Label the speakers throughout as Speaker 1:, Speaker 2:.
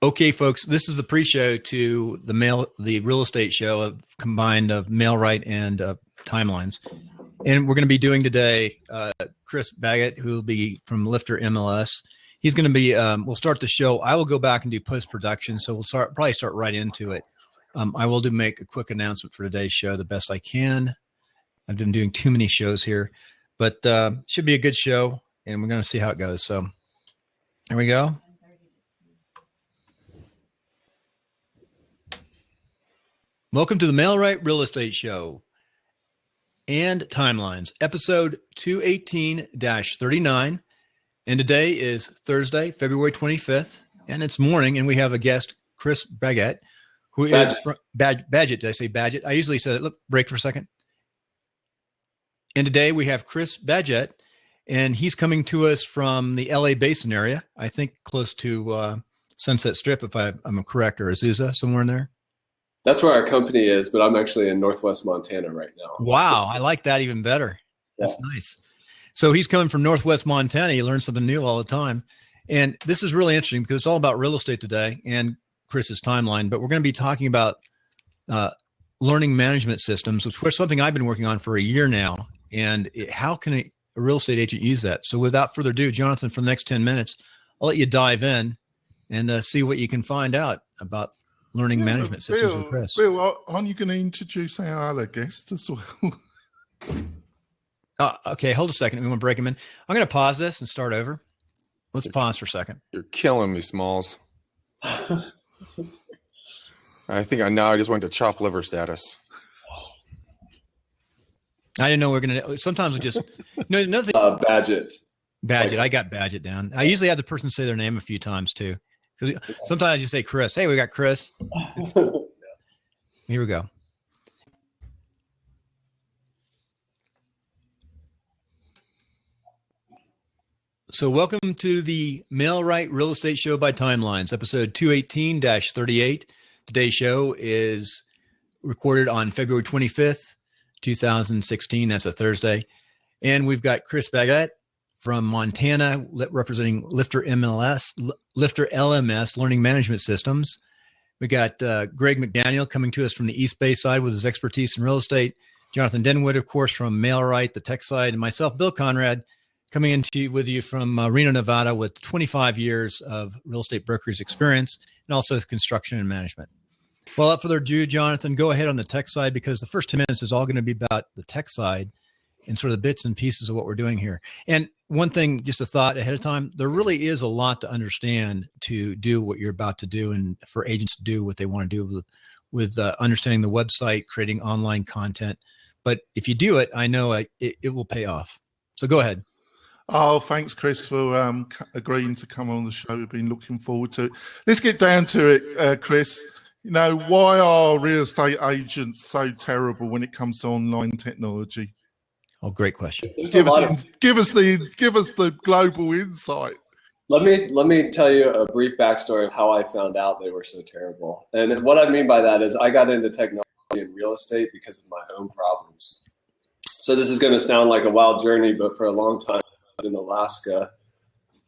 Speaker 1: Okay, folks, this is the pre-show to the real estate show combined of MailRight and Timelines. And we're going to be doing today Chris Badgett, who will be from LifterLMS. He's going to be, we'll start the show. I will go back and do post-production, so we'll probably start right into it. I will make a quick announcement for today's show the best I can. I've been doing too many shows here, but should be a good show, and we're going to see how it goes. So here we go. Welcome to the MailRight Real Estate Show and Timelines, episode 218-39. And today is Thursday, February 25th, and it's morning, and we have a guest, Chris Badgett, who is from Badgett. Did I say Badgett? I usually say, look, break for a second. And today we have Chris Badgett, and he's coming to us from the LA Basin area, I think close to Sunset Strip, if I'm correct, or Azusa, somewhere in there.
Speaker 2: That's where our company is, but I'm actually in Northwest Montana right now.
Speaker 1: Wow. I like that even better. That's nice. So he's coming from Northwest Montana. You learn something new all the time. And this is really interesting because it's all about real estate today and Chris's timeline, but we're going to be talking about learning management systems, which is something I've been working on for a year now. And how can a real estate agent use that? So without further ado, Jonathan, for the next 10 minutes, I'll let you dive in and see what you can find out about learning management systems with Chris.
Speaker 3: Bill, aren't you going to introduce our other guest as well?
Speaker 1: Okay, hold a second. We want to break him in. I'm going to pause this and start over. Let's pause for a second.
Speaker 4: You're killing me, Smalls. I think I just went to chopped liver status.
Speaker 1: I didn't know we were going to. Sometimes we just. No, another thing.
Speaker 2: Badgett.
Speaker 1: Badgett. I got Badgett down. I usually have the person say their name a few times too. Sometimes you say Chris. Hey, we got Chris. Here we go. So welcome to the MailRight Real Estate Show by Timelines, episode 218-38. Today's show is recorded on February 25th, 2016. That's a Thursday. And we've got Chris Badgett from Montana, representing LifterLMS, Learning Management Systems. We got Greg McDaniel coming to us from the East Bay side with his expertise in real estate. Jonathan Denwood, of course, from MailRight, the tech side, and myself, Bill Conrad, coming with you from Reno, Nevada, with 25 years of real estate brokerage experience and also construction and management. Well, without further ado, Jonathan, go ahead on the tech side, because the first 10 minutes is all going to be about the tech side and sort of the bits and pieces of what we're doing here. And one thing, just a thought ahead of time, there really is a lot to understand to do what you're about to do and for agents to do what they want to do with understanding the website, creating online content. But if you do it, I know it will pay off. So go ahead.
Speaker 3: Oh, thanks, Chris, for agreeing to come on the show. We've been looking forward to it. Let's get down to it, Chris. You know, why are real estate agents so terrible when it comes to online technology?
Speaker 1: Oh, great question.
Speaker 3: Give us the global insight.
Speaker 2: Let me tell you a brief backstory of how I found out they were so terrible. And what I mean by that is I got into technology and real estate because of my own problems. So this is going to sound like a wild journey, but for a long time I was in Alaska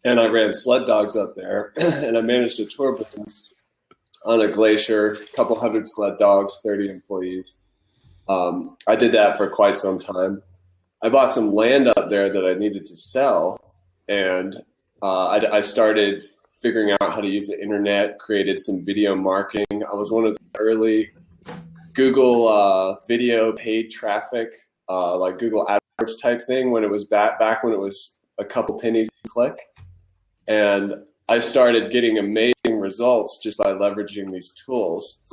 Speaker 2: and I ran sled dogs up there and I managed a tour business on a glacier, a couple hundred sled dogs, 30 employees. I did that for quite some time. I bought some land up there that I needed to sell, and I started figuring out how to use the internet, created some video marketing. I was one of the early Google video paid traffic, like Google AdWords type thing, when it was back when it was a couple pennies a click. And I started getting amazing results just by leveraging these tools.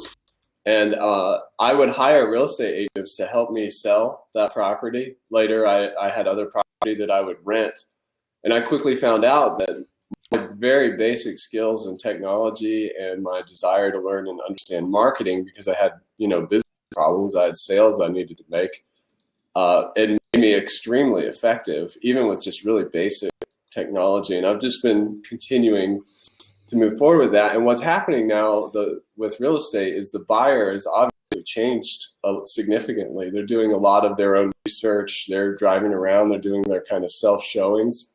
Speaker 2: And I would hire real estate agents to help me sell that property. Later, I had other property that I would rent. And I quickly found out that my very basic skills in technology and my desire to learn and understand marketing, because I had, business problems, I had sales I needed to make, it made me extremely effective, even with just really basic technology. And I've just been continuing to move forward with that. And what's happening now with real estate is the buyer has obviously changed significantly. They're doing a lot of their own research. They're driving around. They're doing their kind of self-showings.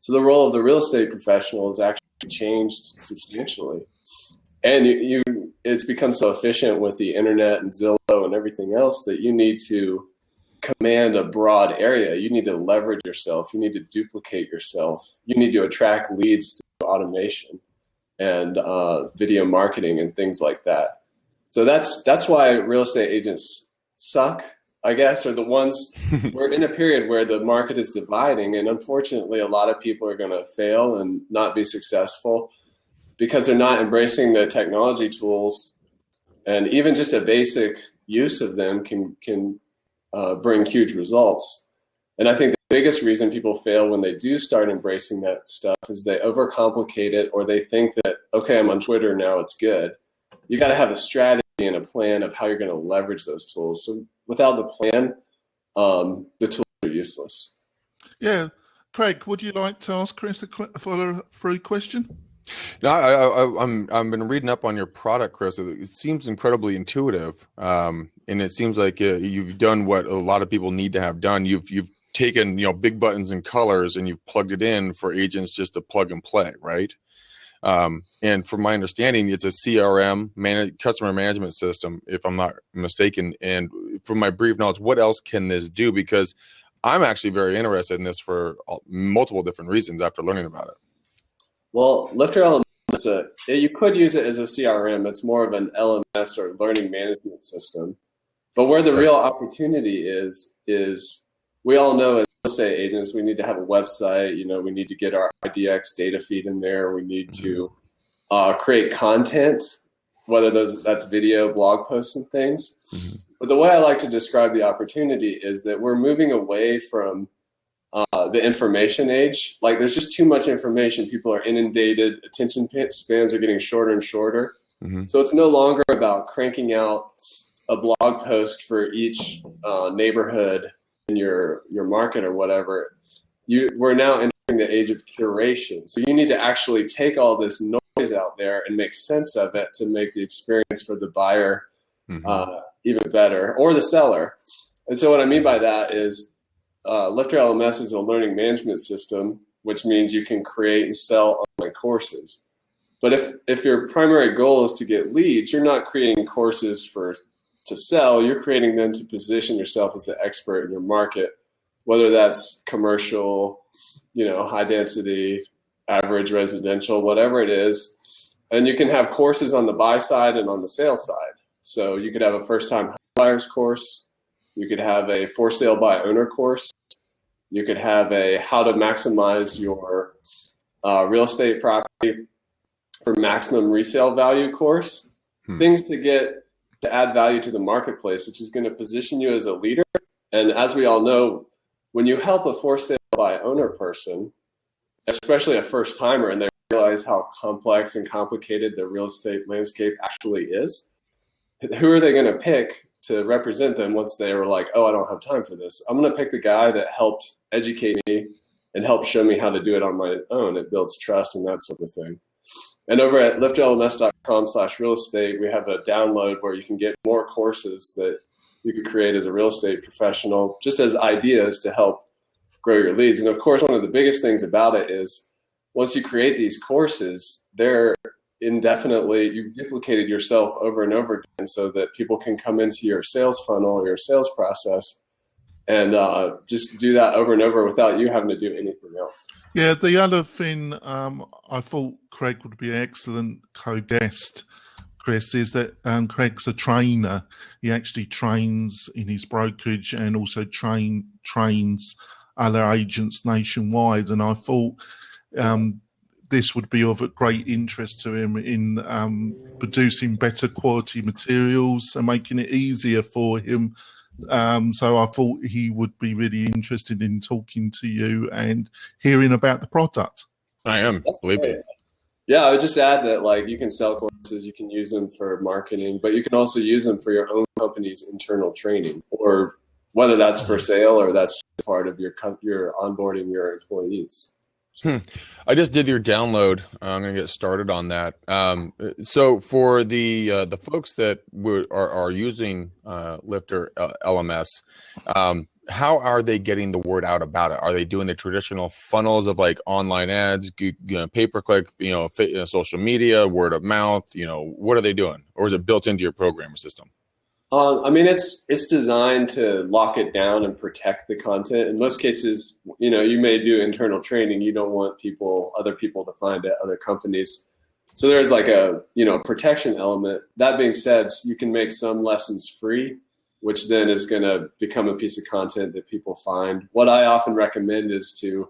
Speaker 2: So the role of the real estate professional has actually changed substantially. And it's become so efficient with the internet and Zillow and everything else that you need to command a broad area. You need to leverage yourself. You need to duplicate yourself. You need to attract leads through automation and video marketing and things like that. So that's why real estate agents suck, I guess, or the ones we're in a period where the market is dividing. And unfortunately, a lot of people are going to fail and not be successful because they're not embracing the technology tools. And even just a basic use of them can bring huge results. And I think the biggest reason people fail when they do start embracing that stuff is they overcomplicate it, or they think that, okay, I'm on Twitter now, it's good. You got to have a strategy and a plan of how you're going to leverage those tools. So without the plan, the tools are useless.
Speaker 3: Yeah. Craig, would you like to ask Chris a follow-through question?
Speaker 4: No, I've been reading up on your product, Chris. It seems incredibly intuitive, and it seems like you've done what a lot of people need to have done. You've taken big buttons and colors, and you've plugged it in for agents just to plug and play, right? And from my understanding, it's a CRM, customer management system, if I'm not mistaken. And from my brief knowledge, what else can this do? Because I'm actually very interested in this for multiple different reasons after learning about it. Well,
Speaker 2: LifterLMS you could use it as a CRM. It's more of an LMS or learning management system. But where the real opportunity is we all know as real estate agents, we need to have a website. We need to get our IDX data feed in there. We need to create content, whether that's video, blog posts, and things. Mm-hmm. But the way I like to describe the opportunity is that we're moving away from the information age. Like, there's just too much information. People are inundated. Attention spans are getting shorter and shorter. Mm-hmm. So it's no longer about cranking out a blog post for each neighborhood in your market or whatever. We're now entering the age of curation. So you need to actually take all this noise out there and make sense of it to make the experience for the buyer even better, or the seller. And so what I mean by that is LifterLMS is a learning management system, which means you can create and sell online courses. But if your primary goal is to get leads, you're not creating courses to sell. You're creating them to position yourself as an expert in your market, whether that's commercial, high density, average residential, whatever it is. And you can have courses on the buy side and on the sales side. So you could have a first-time buyers course. You could have a for sale by owner course. You could have a how to maximize your real estate property for maximum resale value course. Things to add value to the marketplace, which is going to position you as a leader. And as we all know, when you help a for sale by owner person, especially a first timer, and they realize how complex and complicated the real estate landscape actually is, who are they going to pick to represent them once they were like, oh, I don't have time for this? I'm going to pick the guy that helped educate me and help show me how to do it on my own. It builds trust and that sort of thing. And over at lifterlms.com/real estate, we have a download where you can get more courses that you could create as a real estate professional, just as ideas to help grow your leads. And of course, one of the biggest things about it is once you create these courses, they're indefinitely, you've duplicated yourself over and over again so that people can come into your sales funnel or your sales process and just do that over and over without you having to do anything else.
Speaker 3: Yeah, the other thing I thought Craig would be an excellent co-guest, Chris, is that Craig's a trainer. He actually trains in his brokerage and also trains other agents nationwide. And I thought this would be of great interest to him in producing better quality materials and making it easier for him. So I thought he would be really interested in talking to you and hearing about the product.
Speaker 4: I am, believe me.
Speaker 2: Yeah, I would just add that you can sell courses, you can use them for marketing, but you can also use them for your own company's internal training, or whether that's for sale or that's part of your onboarding your employees.
Speaker 4: I just did your download. I'm going to get started on that. So for the folks that are using LifterLMS, how are they getting the word out about it? Are they doing the traditional funnels of like online ads, pay per click, social media, word of mouth? What are they doing, or is it built into your program system?
Speaker 2: I mean, it's designed to lock it down and protect the content. In most cases, you may do internal training. You don't want other people to find it, other companies. So there's like a protection element. That being said, you can make some lessons free, which then is going to become a piece of content that people find. What I often recommend is to,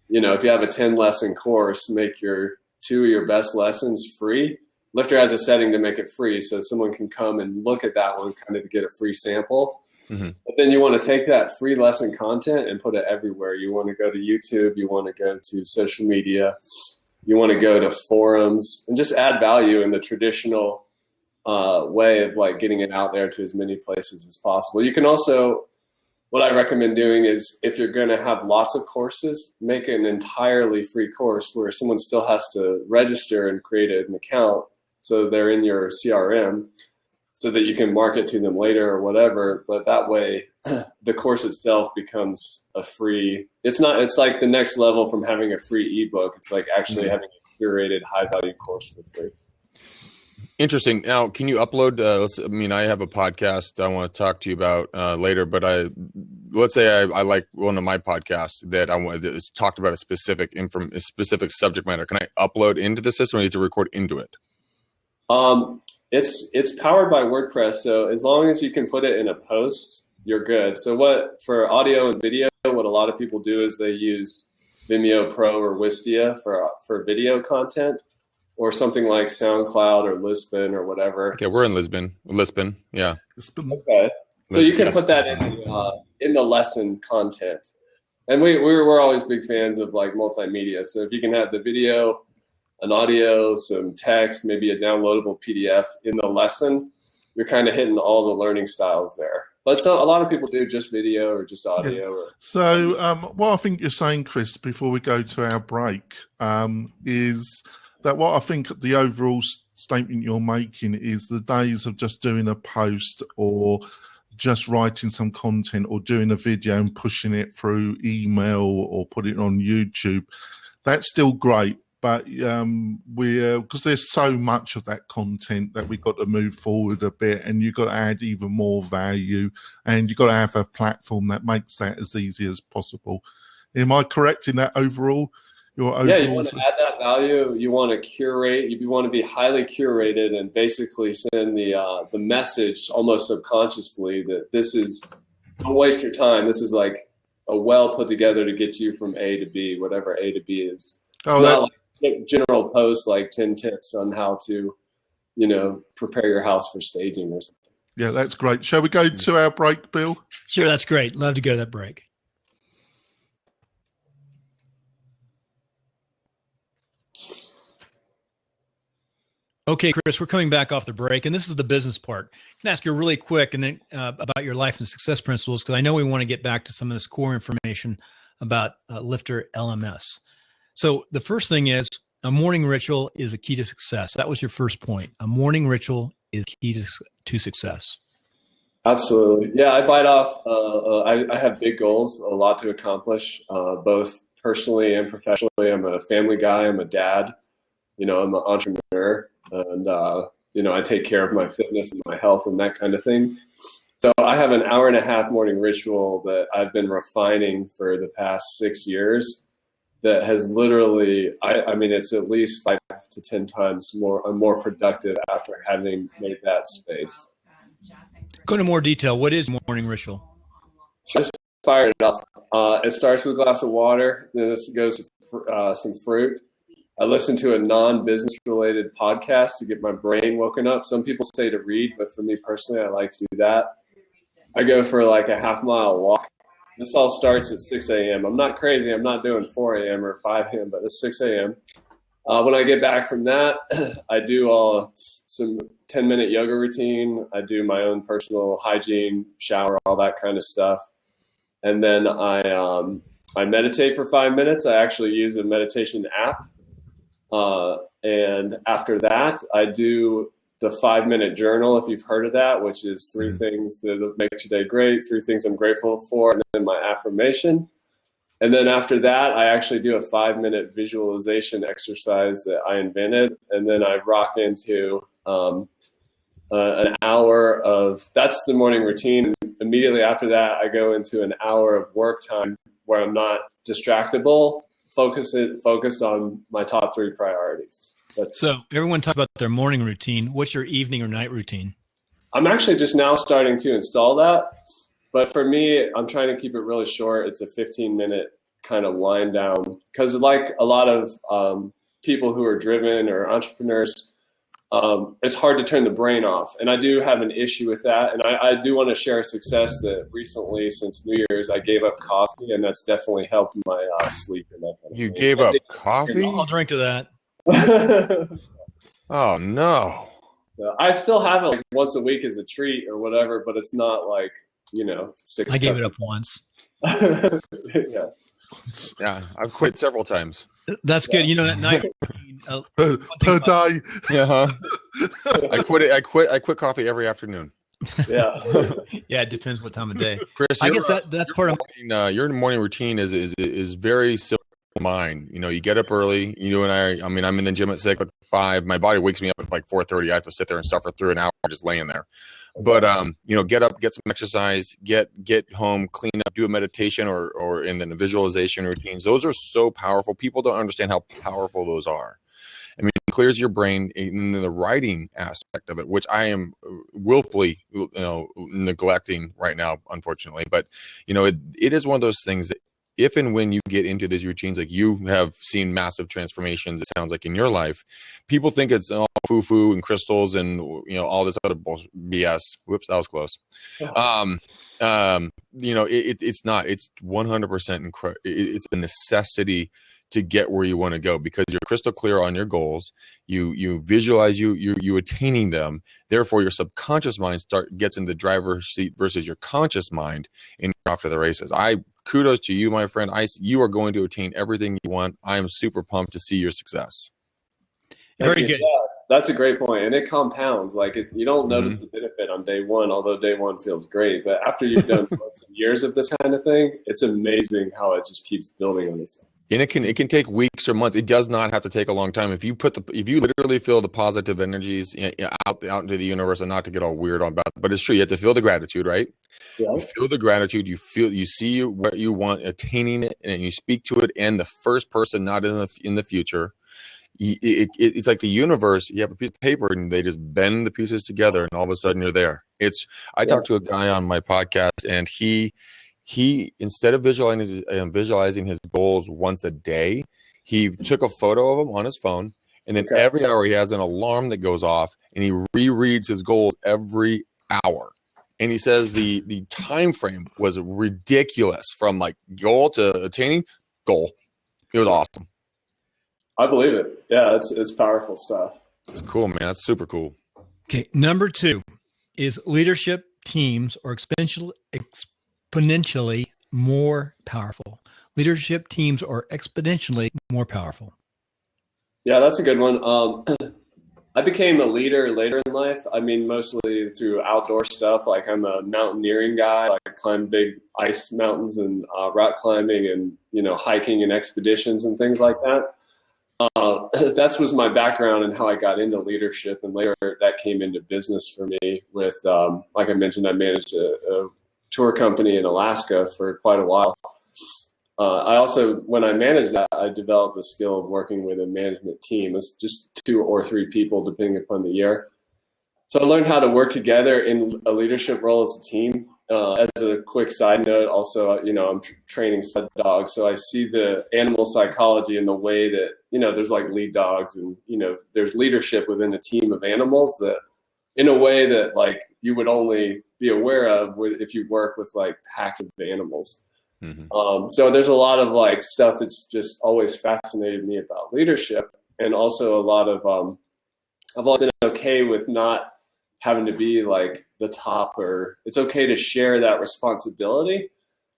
Speaker 2: if you have a 10 lesson course, make your 2 of your best lessons free. Lifter has a setting to make it free, so someone can come and look at that one kind of to get a free sample. Mm-hmm. But then you want to take that free lesson content and put it everywhere. You want to go to YouTube, you want to go to social media, you want to go to forums, and just add value in the traditional way of like getting it out there to as many places as possible. You can also, what I recommend doing is if you're going to have lots of courses, make an entirely free course where someone still has to register and create an account. So they're in your CRM so that you can market to them later or whatever. But that way the course itself becomes a free, it's like the next level from having a free ebook. It's like actually having a curated high value course for free.
Speaker 4: Interesting. Now, can you upload? I have a podcast I want to talk to you about later, but let's say I like one of my podcasts that that's talked about a specific subject matter. Can I upload into the system, or do you have to record into it?
Speaker 2: It's powered by WordPress, so as long as you can put it in a post, you're good. So for audio and video, what a lot of people do is they use Vimeo Pro or Wistia for video content, or something like SoundCloud or Lisbon or whatever.
Speaker 4: Okay, we're in Lisbon, yeah.
Speaker 2: Okay, so you can put that in the lesson content, and we're always big fans of like multimedia. So if you can have the video, an audio, some text, maybe a downloadable PDF in the lesson, you're kind of hitting all the learning styles there. But a lot of people do just video or just audio.
Speaker 3: Yeah. So what I think you're saying, Chris, before we go to our break, is that what I think the overall statement you're making is the days of just doing a post or just writing some content or doing a video and pushing it through email or putting it on YouTube, that's still great. But because there's so much of that content that we've got to move forward a bit, and you've got to add even more value, and you've got to have a platform that makes that as easy as possible. Am I correct in that overall?
Speaker 2: Yeah, you want to add that value. You want to curate. You want to be highly curated and basically send the message almost subconsciously that this is, don't waste your time. This is like a well put together to get you from A to B, whatever A to B is. It's not like general post like 10 tips on how to, prepare your house for staging or something.
Speaker 3: Yeah, that's great. Shall we go to our break, Bill?
Speaker 1: Sure, that's great. Love to go to that break. Okay, Chris, we're coming back off the break, and this is the business part. I can ask you really quick and then about your life and success principles, because I know we want to get back to some of this core information about LifterLMS. So the first thing is a morning ritual is a key to success. That was your first point. A morning ritual is key to success.
Speaker 2: Absolutely. Yeah, I bite off. I have big goals, a lot to accomplish, both personally and professionally. I'm a family guy. I'm a dad. I'm an entrepreneur. And, I take care of my fitness and my health and that kind of thing. So I have an hour and a half morning ritual that I've been refining for the past 6 years that has literally, it's at least 5 to 10 times more. I'm more productive after having made that space.
Speaker 1: Go into more detail. What is morning ritual?
Speaker 2: Just fire it off. It starts with a glass of water. Then this goes to some fruit. I listen to a non-business related podcast to get my brain woken up. Some people say to read, but for me personally, I like to do that. I go for like a half-mile walk. This all starts at 6 a.m. I'm not crazy. I'm not doing 4 a.m. or 5 a.m., but it's 6 a.m. When I get back from that, I do some 10-minute yoga routine. I do my own personal hygiene, shower, all that kind of stuff. And then I meditate for 5 minutes. I actually use a meditation app. And after that, I do the 5-minute journal, if you've heard of that, which is 3 things that make your day great, 3 things I'm grateful for, and then my affirmation. And then after that, I actually do a 5-minute visualization exercise that I invented. And then I rock into an hour of, that's the morning routine. Immediately after that, I go into an hour of work time where I'm not distractible, focused on my top 3 priorities.
Speaker 1: So everyone talks about their morning routine. What's your evening or night routine? I'm
Speaker 2: actually just now starting to install that. But for me, I'm trying to keep it really short. It's a 15-minute kind of wind down. Because like a lot of people who are driven or entrepreneurs, it's hard to turn the brain off. And I do have an issue with that. And I do want to share a success that recently, since New Year's, I gave up coffee. And that's definitely helped my sleep. And that kind of thing.
Speaker 4: Gave up coffee?
Speaker 1: I'll drink to that.
Speaker 4: Oh, no.
Speaker 2: I still have it like once a week as a treat or whatever, but it's not like, 6
Speaker 1: I gave it up once.
Speaker 2: Yeah.
Speaker 4: Yeah, I've quit several times.
Speaker 1: That's good. That night
Speaker 3: per day.
Speaker 4: Yeah. I quit coffee every afternoon.
Speaker 2: Yeah.
Speaker 1: Yeah, it depends what time of day.
Speaker 4: Chris,
Speaker 1: I guess that's part of
Speaker 4: your morning routine is very similar to mine. You get up early. You and I mean, I'm in the gym at 6, at 5. My body wakes me up at like 4:30. I have to sit there and suffer through an hour just laying there. But get up, get some exercise, get home, clean up, do a meditation or and then a visualization routines. Those are so powerful. People don't understand how powerful those are. I mean, it clears your brain in the writing aspect of it, which I am willfully, neglecting right now, unfortunately. But it is one of those things that if and when you get into these routines, like you have seen massive transformations, it sounds like in your life, people think it's all foo-foo and crystals and all this other bullshit, BS. Whoops, that was close. It's not. It's 100%. It's a necessity to get where you want to go because you're crystal clear on your goals. You visualize you attaining them. Therefore, your subconscious mind gets in the driver's seat versus your conscious mind, and you're off to the races. Kudos to you, my friend. You are going to attain everything you want. I am super pumped to see your success.
Speaker 1: Very good.
Speaker 2: Yeah, that's a great point, and it compounds. Like you don't notice the benefit on day one, although day one feels great. But after you've done months and years of this kind of thing, it's amazing how it just keeps building on itself.
Speaker 4: And it can take weeks or months. It does not have to take a long time. If you literally feel the positive energies out into the universe, and not to get all weird on about it, but it's true. You have to feel the gratitude, right? Yeah. You feel the gratitude. You see what you want, attaining it, and you speak to it. And the first person, not in the future, it's like the universe. You have a piece of paper, and they just bend the pieces together, and all of a sudden you're there. I talked to a guy on my podcast, and he instead of visualizing his goals once a day, he took a photo of them on his phone, and then every hour he has an alarm that goes off, and he rereads his goals every hour. And he says the time frame was ridiculous from like goal to attaining goal. It was awesome.
Speaker 2: I believe it. Yeah, it's powerful stuff.
Speaker 4: It's cool, man. That's super cool.
Speaker 1: Okay, number 2 is leadership teams are exponentially more powerful. Leadership teams are exponentially more powerful.
Speaker 2: Yeah, that's a good one. I became a leader later in life. I mean, mostly through outdoor stuff. Like I'm a mountaineering guy. Like I climb big ice mountains and rock climbing and, hiking and expeditions and things like that. That was my background and how I got into leadership. And later that came into business for me with, like I mentioned, I managed a tour company in Alaska for quite a while. I also, when I managed that, I developed the skill of working with a management team. It's just 2 or 3 people, depending upon the year. So I learned how to work together in a leadership role as a team. As a quick side note, also, I'm training sled dogs. So I see the animal psychology in the way that, there's like lead dogs and, there's leadership within a team of animals that in a way that like you would only be aware of if you work with like packs of animals. Mm-hmm. So there's a lot of like stuff that's just always fascinated me about leadership. And also a lot of, I've always been okay with not having to be like the top, or it's okay to share that responsibility.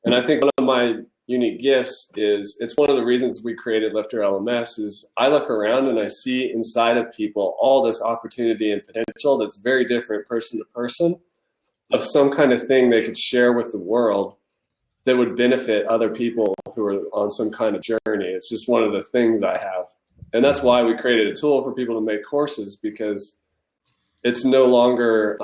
Speaker 2: And I think one of my unique gifts is it's one of the reasons we created LifterLMS is I look around and I see inside of people all this opportunity and potential that's very different person to person of some kind of thing they could share with the world that would benefit other people who are on some kind of journey. It's just one of the things I have. And that's why we created a tool for people to make courses, because it's no longer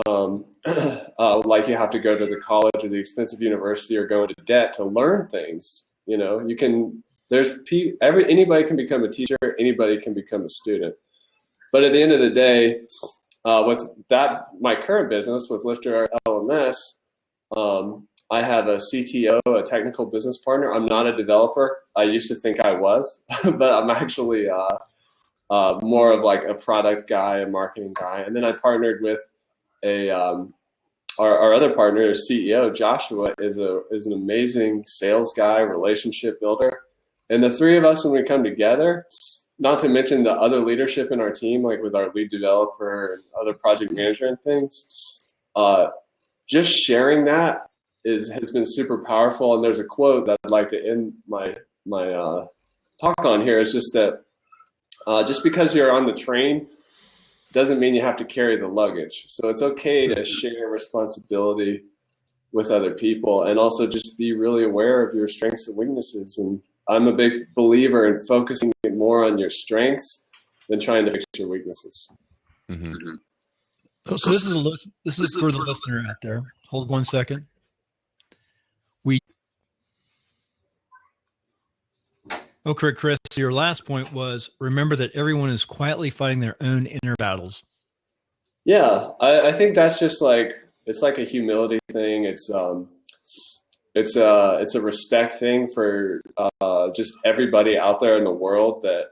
Speaker 2: like you have to go to the college or the expensive university or go into debt to learn things. You know, you can, anybody can become a teacher, anybody can become a student. But at the end of the day, with that, my current business with LifterLMS, I have a CTO, a technical business partner. I'm not a developer. I used to think I was, but I'm actually more of like a product guy, a marketing guy. And then I partnered with our other partner, CEO, Joshua, is an amazing sales guy, relationship builder. And the three of us, when we come together, not to mention the other leadership in our team, like with our lead developer and other project manager and things, just sharing that has been super powerful. And there's a quote that I'd like to end my talk on here. It's just that just because you're on the train doesn't mean you have to carry the luggage. So it's okay to share responsibility with other people and also just be really aware of your strengths and weaknesses. And I'm a big believer in focusing more on your strengths than trying to fix your weaknesses.
Speaker 4: Mm-hmm.
Speaker 1: So this is for the listener out there. Hold 1 second. Okay, Chris, your last point was remember that everyone is quietly fighting their own inner battles.
Speaker 2: Yeah, I think that's just like, it's like a humility thing. It's a respect thing for just everybody out there in the world that,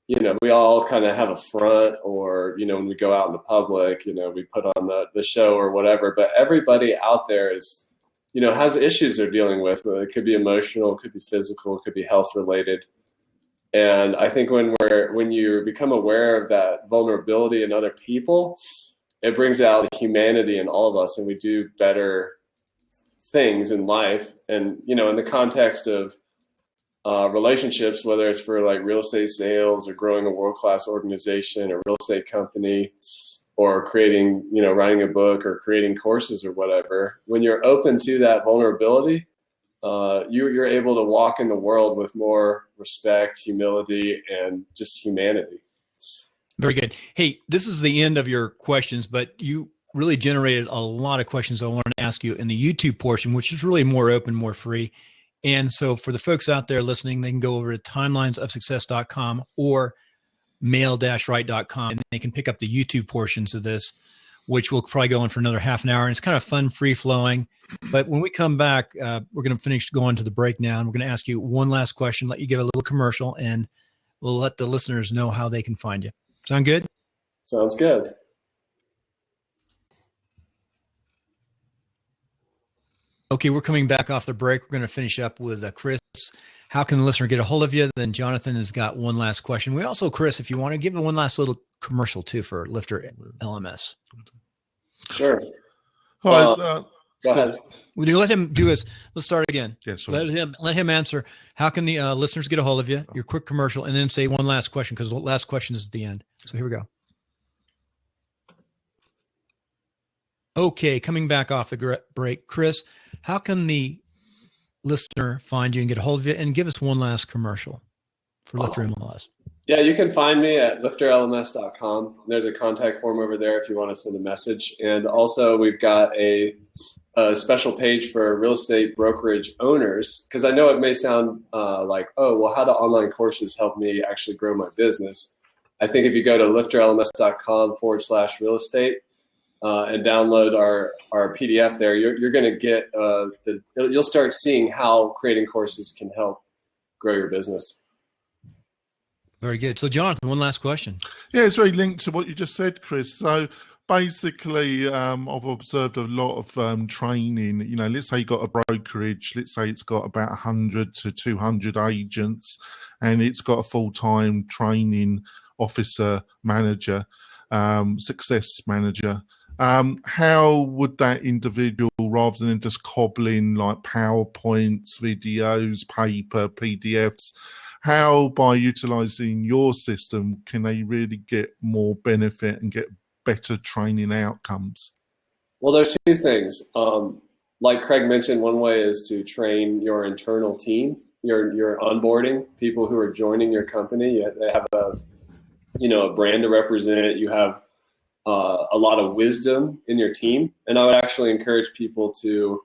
Speaker 2: you know, we all kind of have a front, or, you know, when we go out in the public, you know, we put on the show or whatever, but everybody out there is, you know, has issues they're dealing with. It could be emotional, it could be physical, it could be health related. And I think when you become aware of that vulnerability in other people, it brings out the humanity in all of us, and we do better things in life. And, you know, in the context of relationships, whether it's for like real estate sales or growing a world-class organization or real estate company, or creating, you know, writing a book or creating courses or whatever, when you're open to that vulnerability, you're able to walk in the world with more respect, humility, and just humanity.
Speaker 1: Very good. Hey, this is the end of your questions, but you really generated a lot of questions I wanted to ask you in the YouTube portion, which is really more open, more free. And so for the folks out there listening, they can go over to timelinesofsuccess.com or mail-right.com, and they can pick up the YouTube portions of this, which will probably go on for another half an hour. And it's kind of fun, free flowing. But when we come back, we're going to finish going to the break now. And we're going to ask you one last question, let you give a little commercial, and we'll let the listeners know how they can find you. Sound good?
Speaker 2: Sounds good.
Speaker 1: Okay, we're coming back off the break. We're going to finish up with Chris. How can the listener get a hold of you? Then Jonathan has got one last question. We also, Chris, if you want to give one last little commercial too for LifterLMS.
Speaker 2: Sure.
Speaker 3: All right.
Speaker 2: Go ahead.
Speaker 1: Would you let him do his? Let's start again.
Speaker 3: Yeah, sorry.
Speaker 1: Let him answer. How can the listeners get a hold of you? Your quick commercial, and then say one last question, because the last question is at the end. So here we go. Okay, coming back off the break, Chris, how can the listener find you and get a hold of you? And give us one last commercial for LifterLMS.
Speaker 2: Yeah, you can find me at LifterLMS.com. There's a contact form over there if you want to send a message. And also we've got a special page for real estate brokerage owners, because I know it may sound like, oh, well, how do online courses help me actually grow my business? I think if you go to LifterLMS.com/real estate and download our PDF there, you're going to get you'll start seeing how creating courses can help grow your business.
Speaker 1: Very good. So, Jonathan, one last question.
Speaker 3: Yeah, it's very linked to what you just said, Chris. So basically, I've observed a lot of training. You know, let's say you've got a brokerage, let's say it's got about 100 to 200 agents, and it's got a full-time training officer, manager, success manager. How would that individual, rather than just cobbling like PowerPoints, videos, paper, PDFs, how by utilizing your system can they really get more benefit and get better training outcomes?
Speaker 2: Well, there's two things. Like Craig mentioned, one way is to train your internal team, your onboarding people who are joining your company. They have a brand to represent. You have a lot of wisdom in your team, and I would actually encourage people to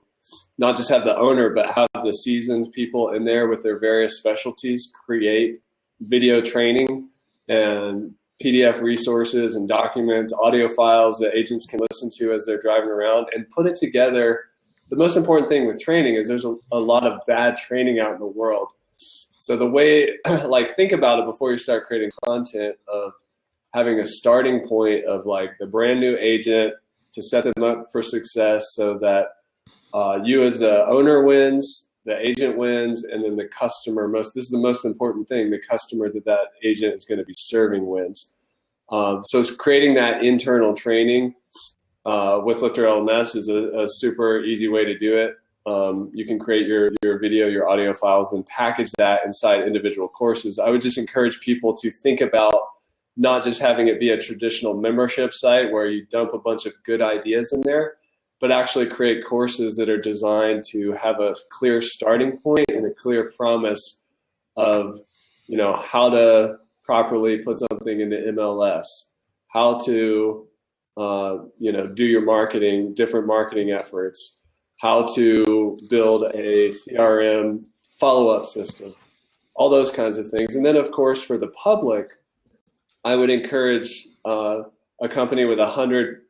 Speaker 2: not just have the owner, but have the seasoned people in there with their various specialties create video training and PDF resources and documents, audio files that agents can listen to as they're driving around, and put it together. The most important thing with training is there's a lot of bad training out in the world. So the way, think about it before you start creating content, of having a starting point of like the brand new agent to set them up for success, so that you as the owner wins, the agent wins, and then the customer, this is the most important thing, the customer that agent is going to be serving wins. So it's creating that internal training with LifterLMS is a super easy way to do it. You can create your video, your audio files, and package that inside individual courses. I would just encourage people to think about not just having it be a traditional membership site where you dump a bunch of good ideas in there, but actually create courses that are designed to have a clear starting point and a clear promise of, how to properly put something into MLS, how to, do your marketing, different marketing efforts, how to build a CRM follow-up system, all those kinds of things. And then, of course, for the public, I would encourage a company with 100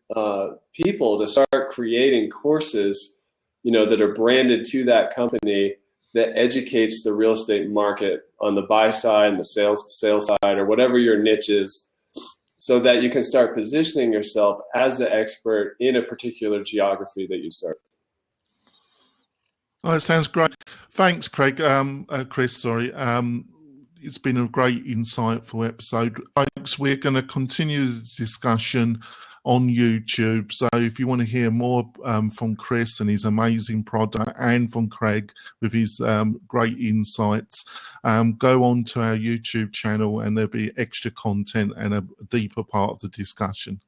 Speaker 2: people to start creating courses, that are branded to that company, that educates the real estate market on the buy side and the sales side, or whatever your niche is, so that you can start positioning yourself as the expert in a particular geography that you serve.
Speaker 3: Oh, it sounds great. Thanks, Craig. Chris, sorry. It's been a great, insightful episode. Folks, we're going to continue the discussion on YouTube. So if you want to hear more from Chris and his amazing product, and from Craig with his great insights, go on to our YouTube channel, and there'll be extra content and a deeper part of the discussion.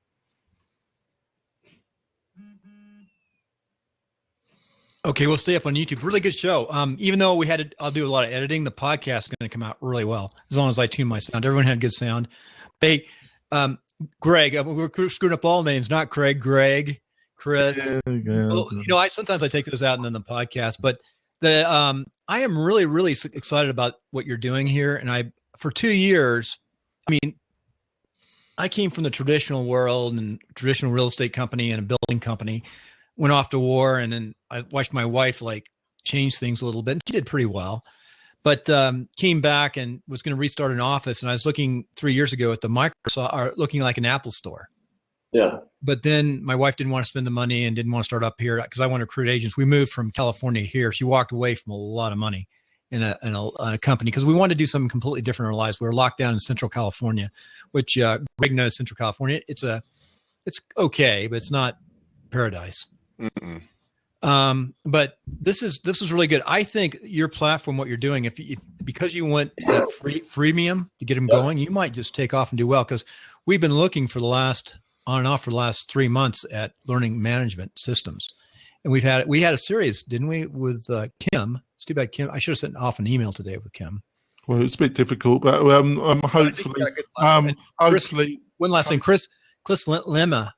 Speaker 1: Okay, we'll stay up on YouTube. Really good show. Even though I'll do a lot of editing, the podcast is going to come out really well as long as I tune my sound. Everyone had good sound. Hey, Greg, we're screwing up all names, not Craig, Greg, Chris. Well, sometimes I take those out and then the podcast, but I am really, really excited about what you're doing here. And for 2 years, I came from the traditional world and traditional real estate company and a building company, went off to war, and then I watched my wife change things a little bit, and she did pretty well, but came back and was going to restart an office. And I was looking 3 years ago at the Microsoft, looking like an Apple store.
Speaker 2: Yeah. But
Speaker 1: then my wife didn't want to spend the money and didn't want to start up here because I want to recruit agents. We moved from California here. She walked away from a lot of money in a company because we wanted to do something completely different in our lives. We were locked down in Central California, which Greg knows Central California. It's okay, but it's not paradise. Mm-mm. But this is really good. I think your platform, what you're doing, because you went that freemium to get them going, you might just take off and do well. Because we've been looking for on and off for the last 3 months at learning management systems, and we had a series, didn't we, with Kim? It's too bad Kim. I should have sent off an email today with Kim.
Speaker 3: Well, it's a bit difficult, but hopefully,
Speaker 1: hopefully. One last thing, Chris Lemma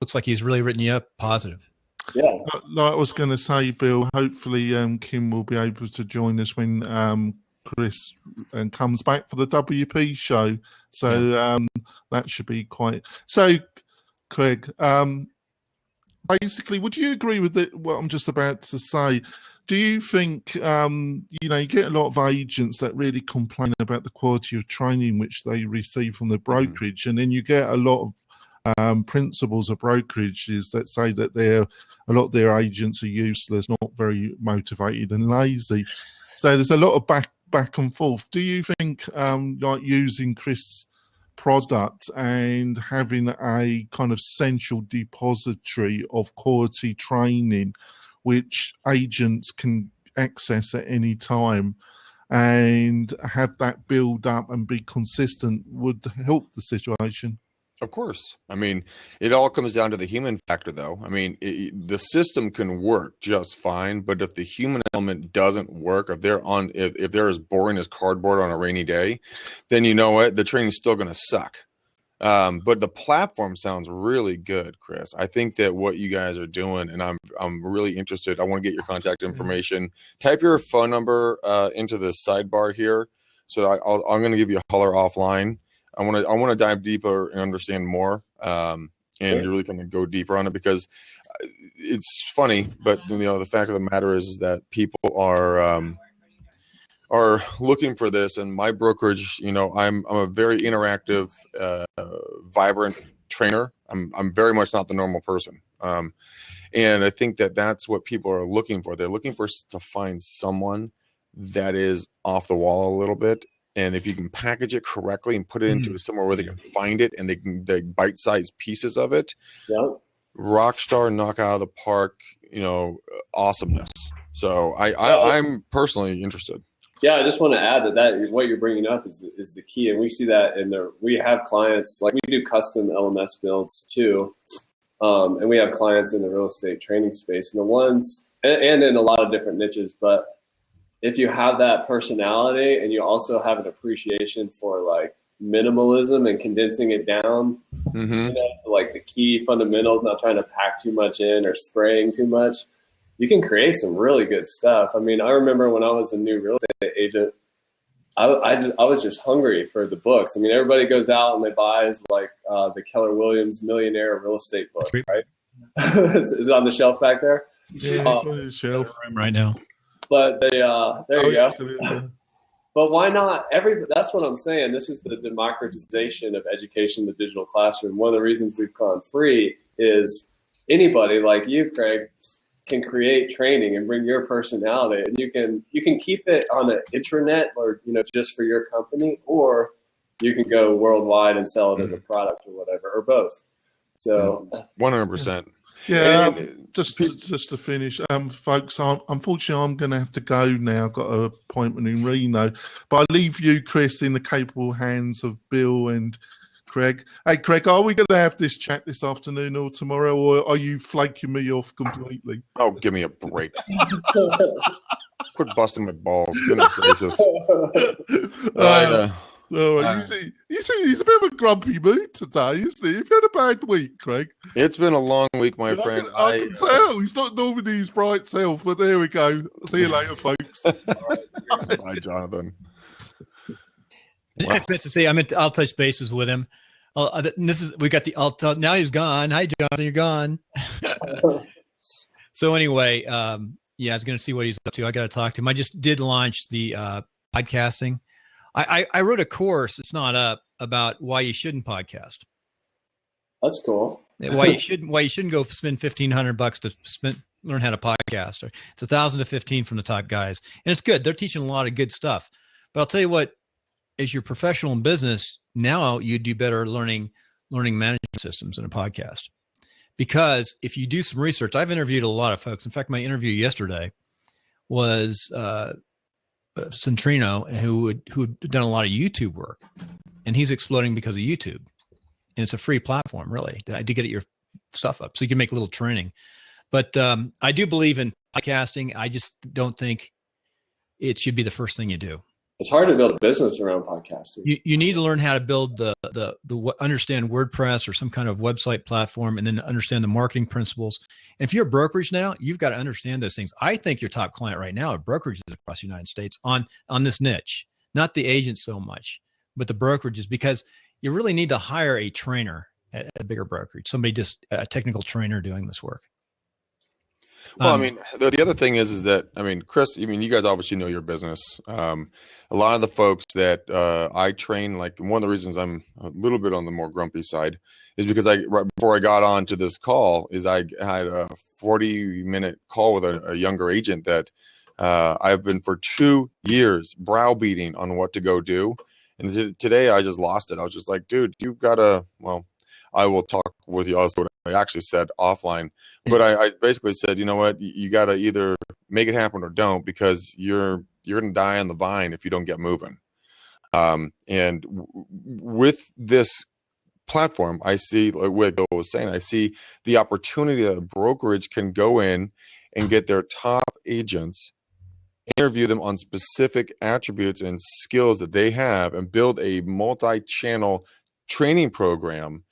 Speaker 1: looks like he's really written you up positive.
Speaker 2: Yeah.
Speaker 3: Like I was going to say, Bill, hopefully Kim will be able to join us when Chris comes back for the WP show. So that should be quite... So, Craig, basically, would you agree with what I'm just about to say? Do you think, you get a lot of agents that really complain about the quality of training which they receive from the brokerage, and then you get a lot of principals of brokerages that say that a lot of their agents are useless, not very motivated and lazy. So there's a lot of back and forth. Do you think using Chris product and having a kind of central depository of quality training, which agents can access at any time, and have that build up and be consistent would help the situation.
Speaker 4: Of course. I mean, it all comes down to the human factor, though. I mean, the system can work just fine, but if the human element doesn't work, if they're as boring as cardboard on a rainy day, then you know what? The training's still going to suck. But the platform sounds really good, Chris. I think that what you guys are doing, and I'm really interested. I want to get your contact information. Type your phone number into the sidebar here. So I'm going to give you a holler offline. I want to dive deeper and understand more, and really kind of go deeper on it, because it's funny, but the fact of the matter is that people are looking for this. And my brokerage, I'm a very interactive, vibrant trainer. I'm very much not the normal person, and I think that that's what people are looking for. They're looking to find someone that is off the wall a little bit. And if you can package it correctly and put it into somewhere where they can find it and they can bite-sized pieces of it, rock star, knock out of the park, awesomeness. So I'm personally interested.
Speaker 2: Yeah, I just want to add that what you're bringing up is the key, and we see that we have clients, like we do custom LMS builds too, and we have clients in the real estate training space, and the ones and in a lot of different niches, but if you have that personality and you also have an appreciation for like minimalism and condensing it down to like the key fundamentals, not trying to pack too much in or spraying too much, you can create some really good stuff. I mean, I remember when I was a new real estate agent, I was just hungry for the books. I mean, everybody goes out and they buys like the Keller Williams Millionaire Real Estate book, right? Is it on the shelf back there?
Speaker 3: Yeah, it's on the shelf
Speaker 1: right now.
Speaker 2: But there you go. But why not? That's what I'm saying. This is the democratization of education in the digital classroom. One of the reasons we've gone free is anybody like you, Craig, can create training and bring your personality, and you can keep it on an intranet or just for your company, or you can go worldwide and sell it as a product or whatever, or both. So
Speaker 4: 100%.
Speaker 3: Yeah, just to finish, folks, unfortunately, I'm going to have to go now. I've got an appointment in Reno. But I leave you, Chris, in the capable hands of Bill and Craig. Hey, Craig, are we going to have this chat this afternoon or tomorrow, or are you flaking me off completely?
Speaker 4: Oh, give me a break. Quit busting my balls. Goodness gracious.
Speaker 3: You see, he's a bit of a grumpy mood today, isn't he? You've had a bad week, Craig.
Speaker 4: It's been a long week, my friend.
Speaker 3: I can tell. He's not normally his bright self, but there we go. See you later, folks.
Speaker 4: Bye, Jonathan.
Speaker 1: Wow. To say, I'll touch bases with him. We got now he's gone. Hi, Jonathan, you're gone. So anyway, I was going to see what he's up to. I got to talk to him. I just did launch the podcasting. I wrote a course. It's not up about why you shouldn't podcast.
Speaker 2: That's cool.
Speaker 1: Why you shouldn't go spend $1,500 to learn how to podcast. It's $1,000 to $1,500 from the top guys, and it's good. They're teaching a lot of good stuff. But I'll tell you what, as you're professional in business now, you do better learning management systems in a podcast, because if you do some research, I've interviewed a lot of folks. In fact, my interview yesterday was Centrino, who'd done a lot of YouTube work, and he's exploding because of YouTube. And it's a free platform, really, to get your stuff up so you can make a little training. But I do believe in podcasting. I just don't think it should be the first thing you do.
Speaker 2: It's hard to build a business around podcasting.
Speaker 1: You need to learn how to build understand WordPress or some kind of website platform, and then understand the marketing principles. And if you're a brokerage now, you've got to understand those things. I think your top client right now are brokerages across the United States on this niche, not the agents so much, but the brokerages, because you really need to hire a trainer at a bigger brokerage, somebody just a technical trainer doing this work.
Speaker 4: Well, the other thing is that, Chris, you guys obviously know your business. A lot of the folks that I train, like one of the reasons I'm a little bit on the more grumpy side is because right before I got on to this call I had a 40-minute call with a younger agent that I've been for 2 years browbeating on what to go do. And today I just lost it. I was just like, dude, you've got to, well, I will talk with you also what I actually said offline, but I basically said, you know what, you got to either make it happen or don't, because you're going to die on the vine if you don't get moving. With this platform, I see, like what Bill was saying, I see the opportunity that a brokerage can go in and get their top agents, interview them on specific attributes and skills that they have, and build a multi-channel training program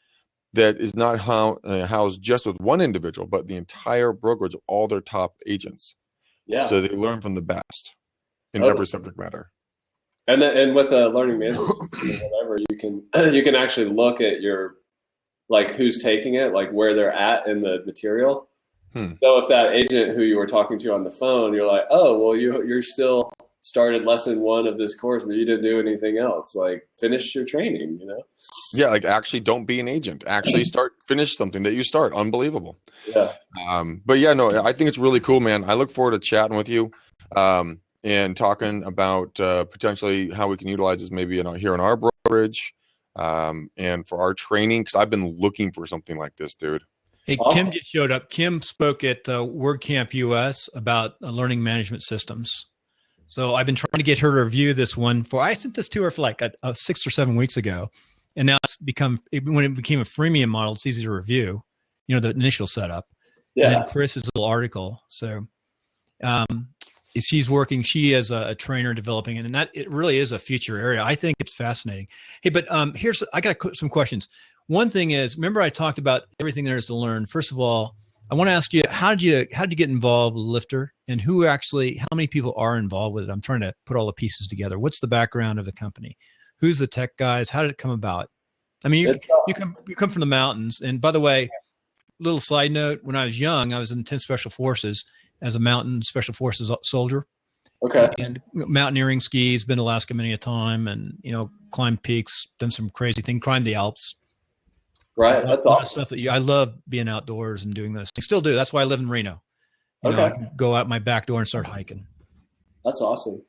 Speaker 4: that is not housed just with one individual, but the entire brokerage of all their top agents.
Speaker 2: Yeah.
Speaker 4: So they learn from the best in every subject matter.
Speaker 2: And with a learning management system or whatever, you can actually look at your, like, who's taking it, like where they're at in the material. So if that agent who you were talking to on the phone, you're like, oh, well, you're still started lesson 1 of this course, but you didn't do anything else. Like, finish your training, you know?
Speaker 4: Yeah, like actually don't be an agent. Actually finish something that you start. Unbelievable.
Speaker 2: Yeah.
Speaker 4: But yeah, no, I think it's really cool, man. I look forward to chatting with you and talking about potentially how we can utilize this maybe here in our brokerage and for our training, because I've been looking for something like this, dude.
Speaker 1: Hey,
Speaker 2: Awesome.
Speaker 1: Kim just showed up. Kim spoke at WordCamp US about learning management systems. So I've been trying to get her to review this one. I sent this to her for like 6 or 7 weeks ago, and now when it became a freemium model, it's easy to review. You know, the initial setup.
Speaker 2: Yeah.
Speaker 1: And then Chris's little article. So she's working. She is a trainer developing it, and that it really is a future area. I think it's fascinating. Hey, but I got some questions. One thing is, remember I talked about everything there is to learn. First of all, I want to ask you, how did you get involved with Lifter, and how many people are involved with it? I'm trying to put all the pieces together. What's the background of the company? Who's the tech guys? How did it come about? I mean, you come from the mountains. And by the way, little side note, when I was young, I was in 10th Special Forces as a mountain special forces soldier.
Speaker 2: Okay.
Speaker 1: And mountaineering, skis, been to Alaska many a time, and, you know, climbed peaks, done some crazy thing, climbed the Alps.
Speaker 2: Right.
Speaker 1: So
Speaker 2: That's awesome.
Speaker 1: stuff I love being outdoors and doing this. I still do. That's why I live in Reno. You know, I can go out my back door and start hiking.
Speaker 2: That's awesome.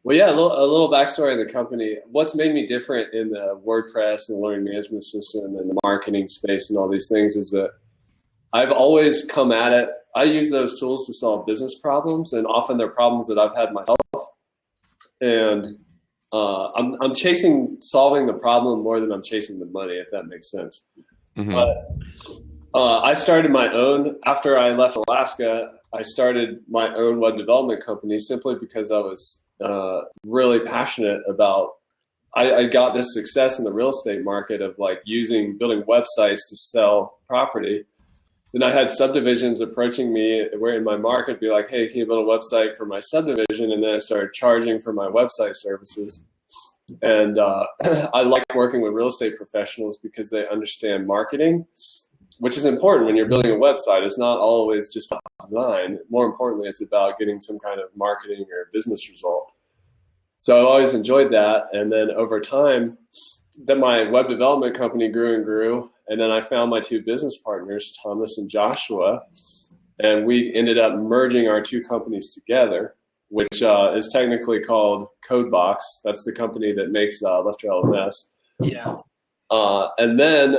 Speaker 2: Well, yeah, a little backstory of the company. What's made me different in the WordPress and the learning management system and the marketing space and all these things is that I've always come at it. I use those tools to solve business problems, and often they're problems that I've had myself. And I'm chasing solving the problem more than I'm chasing the money, if that makes sense. Mm-hmm. But I started my own, after I left Alaska, I started my own web development company simply because I was really passionate about, I got this success in the real estate market of like building websites to sell property. Then I had subdivisions approaching me where in my market be like, hey, can you build a website for my subdivision? And then I started charging for my website services. And I like working with real estate professionals because they understand marketing, which is important when you're building a website. It's not always just about design. More importantly, it's about getting some kind of marketing or business result. So I've always enjoyed that. And then over time, then my web development company grew and grew. And then I found my 2 business partners, Thomas and Joshua, and we ended up merging our 2 companies together, which is technically called CodeBox. That's the company that makes LifterLMS.
Speaker 1: Yeah.
Speaker 2: And then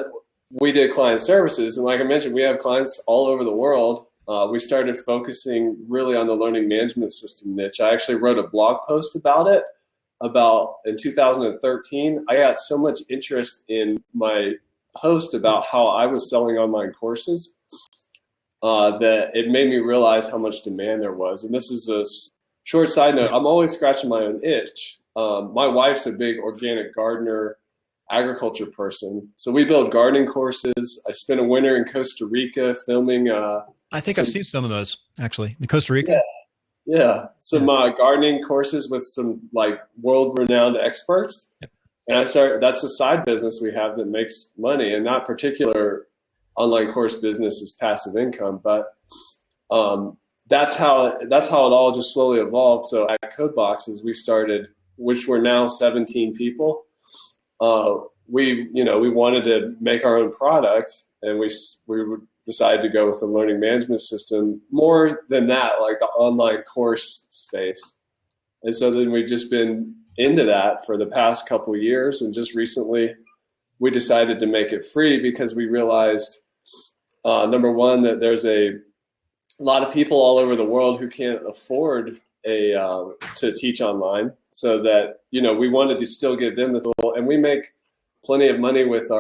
Speaker 2: we did client services. And like I mentioned, we have clients all over the world. We started focusing really on the learning management system niche. I actually wrote a blog post about it in 2013. I got so much interest in my post about how I was selling online courses that it made me realize how much demand there was. And this is a short side note. I'm always scratching my own itch. My wife's a big organic gardener, agriculture person. So we build gardening courses. I spent a winter in Costa Rica filming.
Speaker 1: I think I've seen some of those actually in Costa Rica.
Speaker 2: Yeah. Some gardening courses with some like world-renowned experts. Yep. And that's a side business we have that makes money, and not particular online course business is passive income, but that's how it all just slowly evolved. So at CodeBoxes, we started, which we're now 17 people. We wanted to make our own product, and we decided to go with the learning management system more than that, like the online course space. And so then we've just been into that for the past couple of years. And just recently we decided to make it free because we realized, number one, that there's a lot of people all over the world who can't afford to teach online. So that, we wanted to still give them the tool, and we make plenty of money with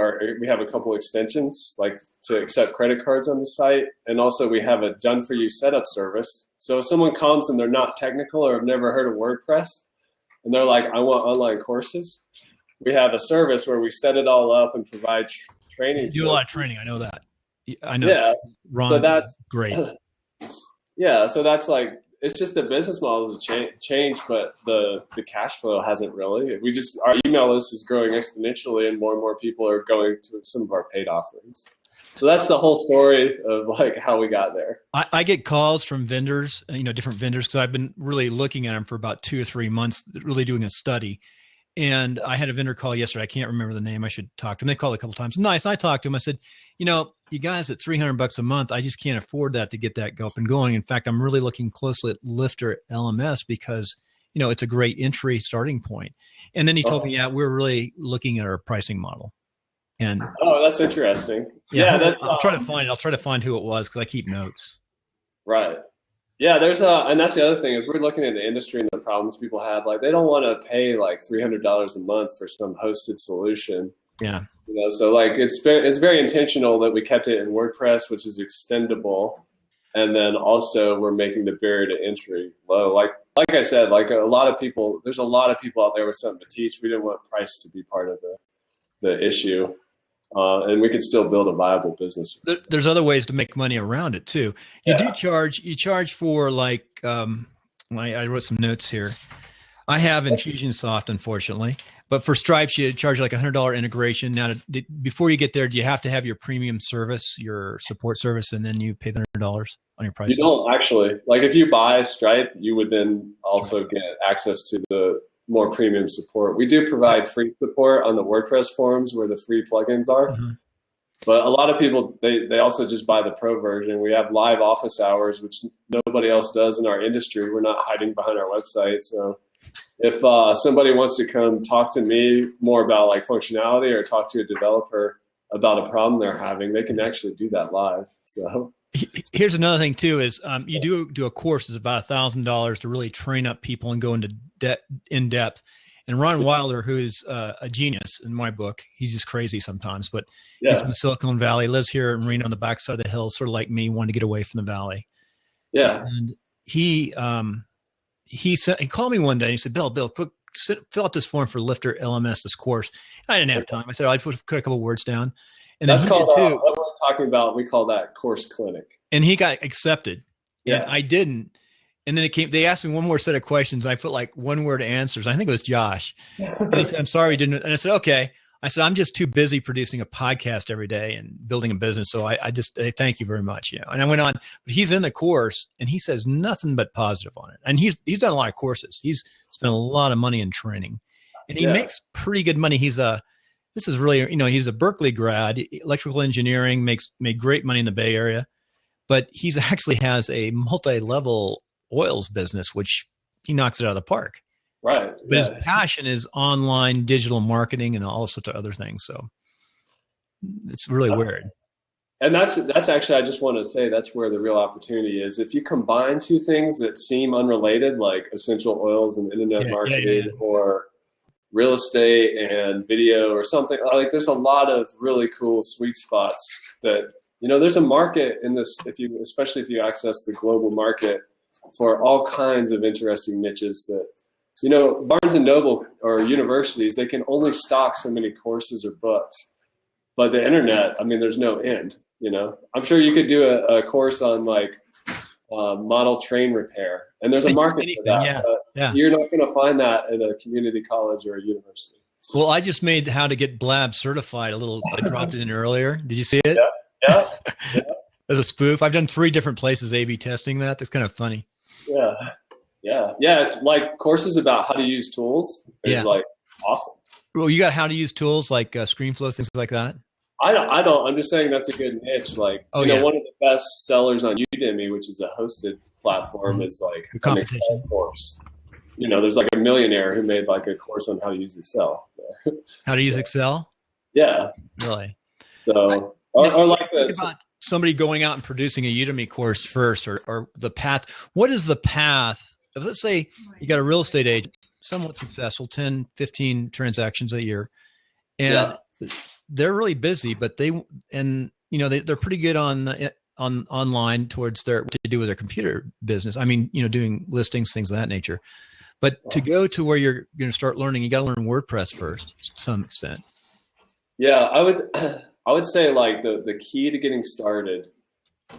Speaker 2: we have a couple extensions, like to accept credit cards on the site. And also we have a done for you setup service. So if someone comes and they're not technical or have never heard of WordPress and they're like, I want online courses, we have a service where we set it all up and provide training.
Speaker 1: You do a lot of training. I know that. I know.
Speaker 2: Yeah.
Speaker 1: Ron,
Speaker 2: so that's
Speaker 1: great.
Speaker 2: Yeah. So that's like, it's just the business model has changed, but the cash flow hasn't really. Our email list is growing exponentially, and more people are going to some of our paid offerings. So that's the whole story of like how we got there.
Speaker 1: I get calls from vendors, different vendors, because I've been really looking at them for about 2 or 3 months, really doing a study. And I had a vendor call yesterday. I can't remember the name. I should talk to him. They called a couple times. Nice. And I talked to him. I said, you guys at $300 a month, I just can't afford that to get that up and going. In fact, I'm really looking closely at LifterLMS because, it's a great entry starting point. And then he told me, we're really looking at our pricing model. And
Speaker 2: that's interesting.
Speaker 1: I'll try to find it. I'll try to find who it was because I keep notes.
Speaker 2: Right. Yeah, and that's the other thing is we're looking at the industry and the problems people have. Like they don't want to pay like $300 a month for some hosted solution.
Speaker 1: Yeah.
Speaker 2: So like it's very intentional that we kept it in WordPress, which is extendable. And then also we're making the barrier to entry low. Like I said, like there's a lot of people out there with something to teach. We didn't want price to be part of the issue. And we could still build a viable business.
Speaker 1: There's other ways to make money around it too. You charge for like, I wrote some notes here. I have Infusionsoft, unfortunately, but for Stripes, you charge like $100 integration. Now, before you get there, do you have to have your premium service, your support service, and then you pay the $100 on your price?
Speaker 2: You don't actually. Like if you buy Stripe, you would then also get access to the more premium support. We do provide free support on the WordPress forums where the free plugins are. Mm-hmm. But a lot of people, they also just buy the pro version. We have live office hours, which nobody else does in our industry. We're not hiding behind our website. So if somebody wants to come talk to me more about like functionality or talk to a developer about a problem they're having, they can actually do that live. So
Speaker 1: here's another thing too, is you do a course that's about $1,000 to really train up people and go into in depth. And Ron Wilder, who's a genius in my book, he's just crazy sometimes, but he's from Silicon Valley, lives here in Reno on the backside of the hill, sort of like me, wanted to get away from the valley.
Speaker 2: Yeah.
Speaker 1: And he called me one day and he said, Bill, fill out this form for LifterLMS, this course. And I didn't have time. I said, I'd put a couple words down. And
Speaker 2: that's called, what we're talking about, we call that course clinic.
Speaker 1: And he got accepted.
Speaker 2: Yeah.
Speaker 1: And I didn't. And then they asked me one more set of questions. I put like one word answers. I think it was Josh. And he said, I'm sorry, didn't. And I said, okay. I said, I'm just too busy producing a podcast every day and building a business. So I thank you very much. And I went on, but he's in the course and he says nothing but positive on it. And he's done a lot of courses. He's spent a lot of money in training and he makes pretty good money. He's a Berkeley grad, electrical engineering, made great money in the Bay Area, but he's actually has a multi-level oils business, which he knocks it out of the park.
Speaker 2: Right.
Speaker 1: But his passion is online digital marketing and all sorts of other things. So it's really weird.
Speaker 2: And that's actually, I just want to say that's where the real opportunity is. If you combine two things that seem unrelated, like essential oils and internet marketing or real estate and video or something, like there's a lot of really cool sweet spots that, there's a market in this, especially if you access the global market, for all kinds of interesting niches that, Barnes and Noble or universities, they can only stock so many courses or books, but the internet, there's no end, I'm sure you could do a course on like model train repair and there's a market for that, but you're not going to find that at a community college or a university.
Speaker 1: Well, I just made how to get Blab certified I dropped it in earlier. Did you see it?
Speaker 2: Yeah.
Speaker 1: As a spoof. I've done 3 different places A/B testing that. That's kind of funny.
Speaker 2: Yeah. It's like courses about how to use tools is like awesome.
Speaker 1: Well, you got how to use tools like ScreenFlow, things like that.
Speaker 2: I don't. I'm just saying that's a good niche. Like, one of the best sellers on Udemy, which is a hosted platform, is like
Speaker 1: the competition
Speaker 2: course. there's like a millionaire who made like a course on how to use Excel.
Speaker 1: How to use Excel?
Speaker 2: Yeah.
Speaker 1: Really?
Speaker 2: So, or like
Speaker 1: think about somebody going out and producing a Udemy course first, or the path. What is the path? Let's say you got a real estate agent, somewhat successful, 10, 15 transactions a year, and they're really busy, but they're pretty good on online towards what to do with their computer business. I mean, doing listings, things of that nature. But to go to where you're going to start learning, you got to learn WordPress first to some extent.
Speaker 2: Yeah, I would say like the key to getting started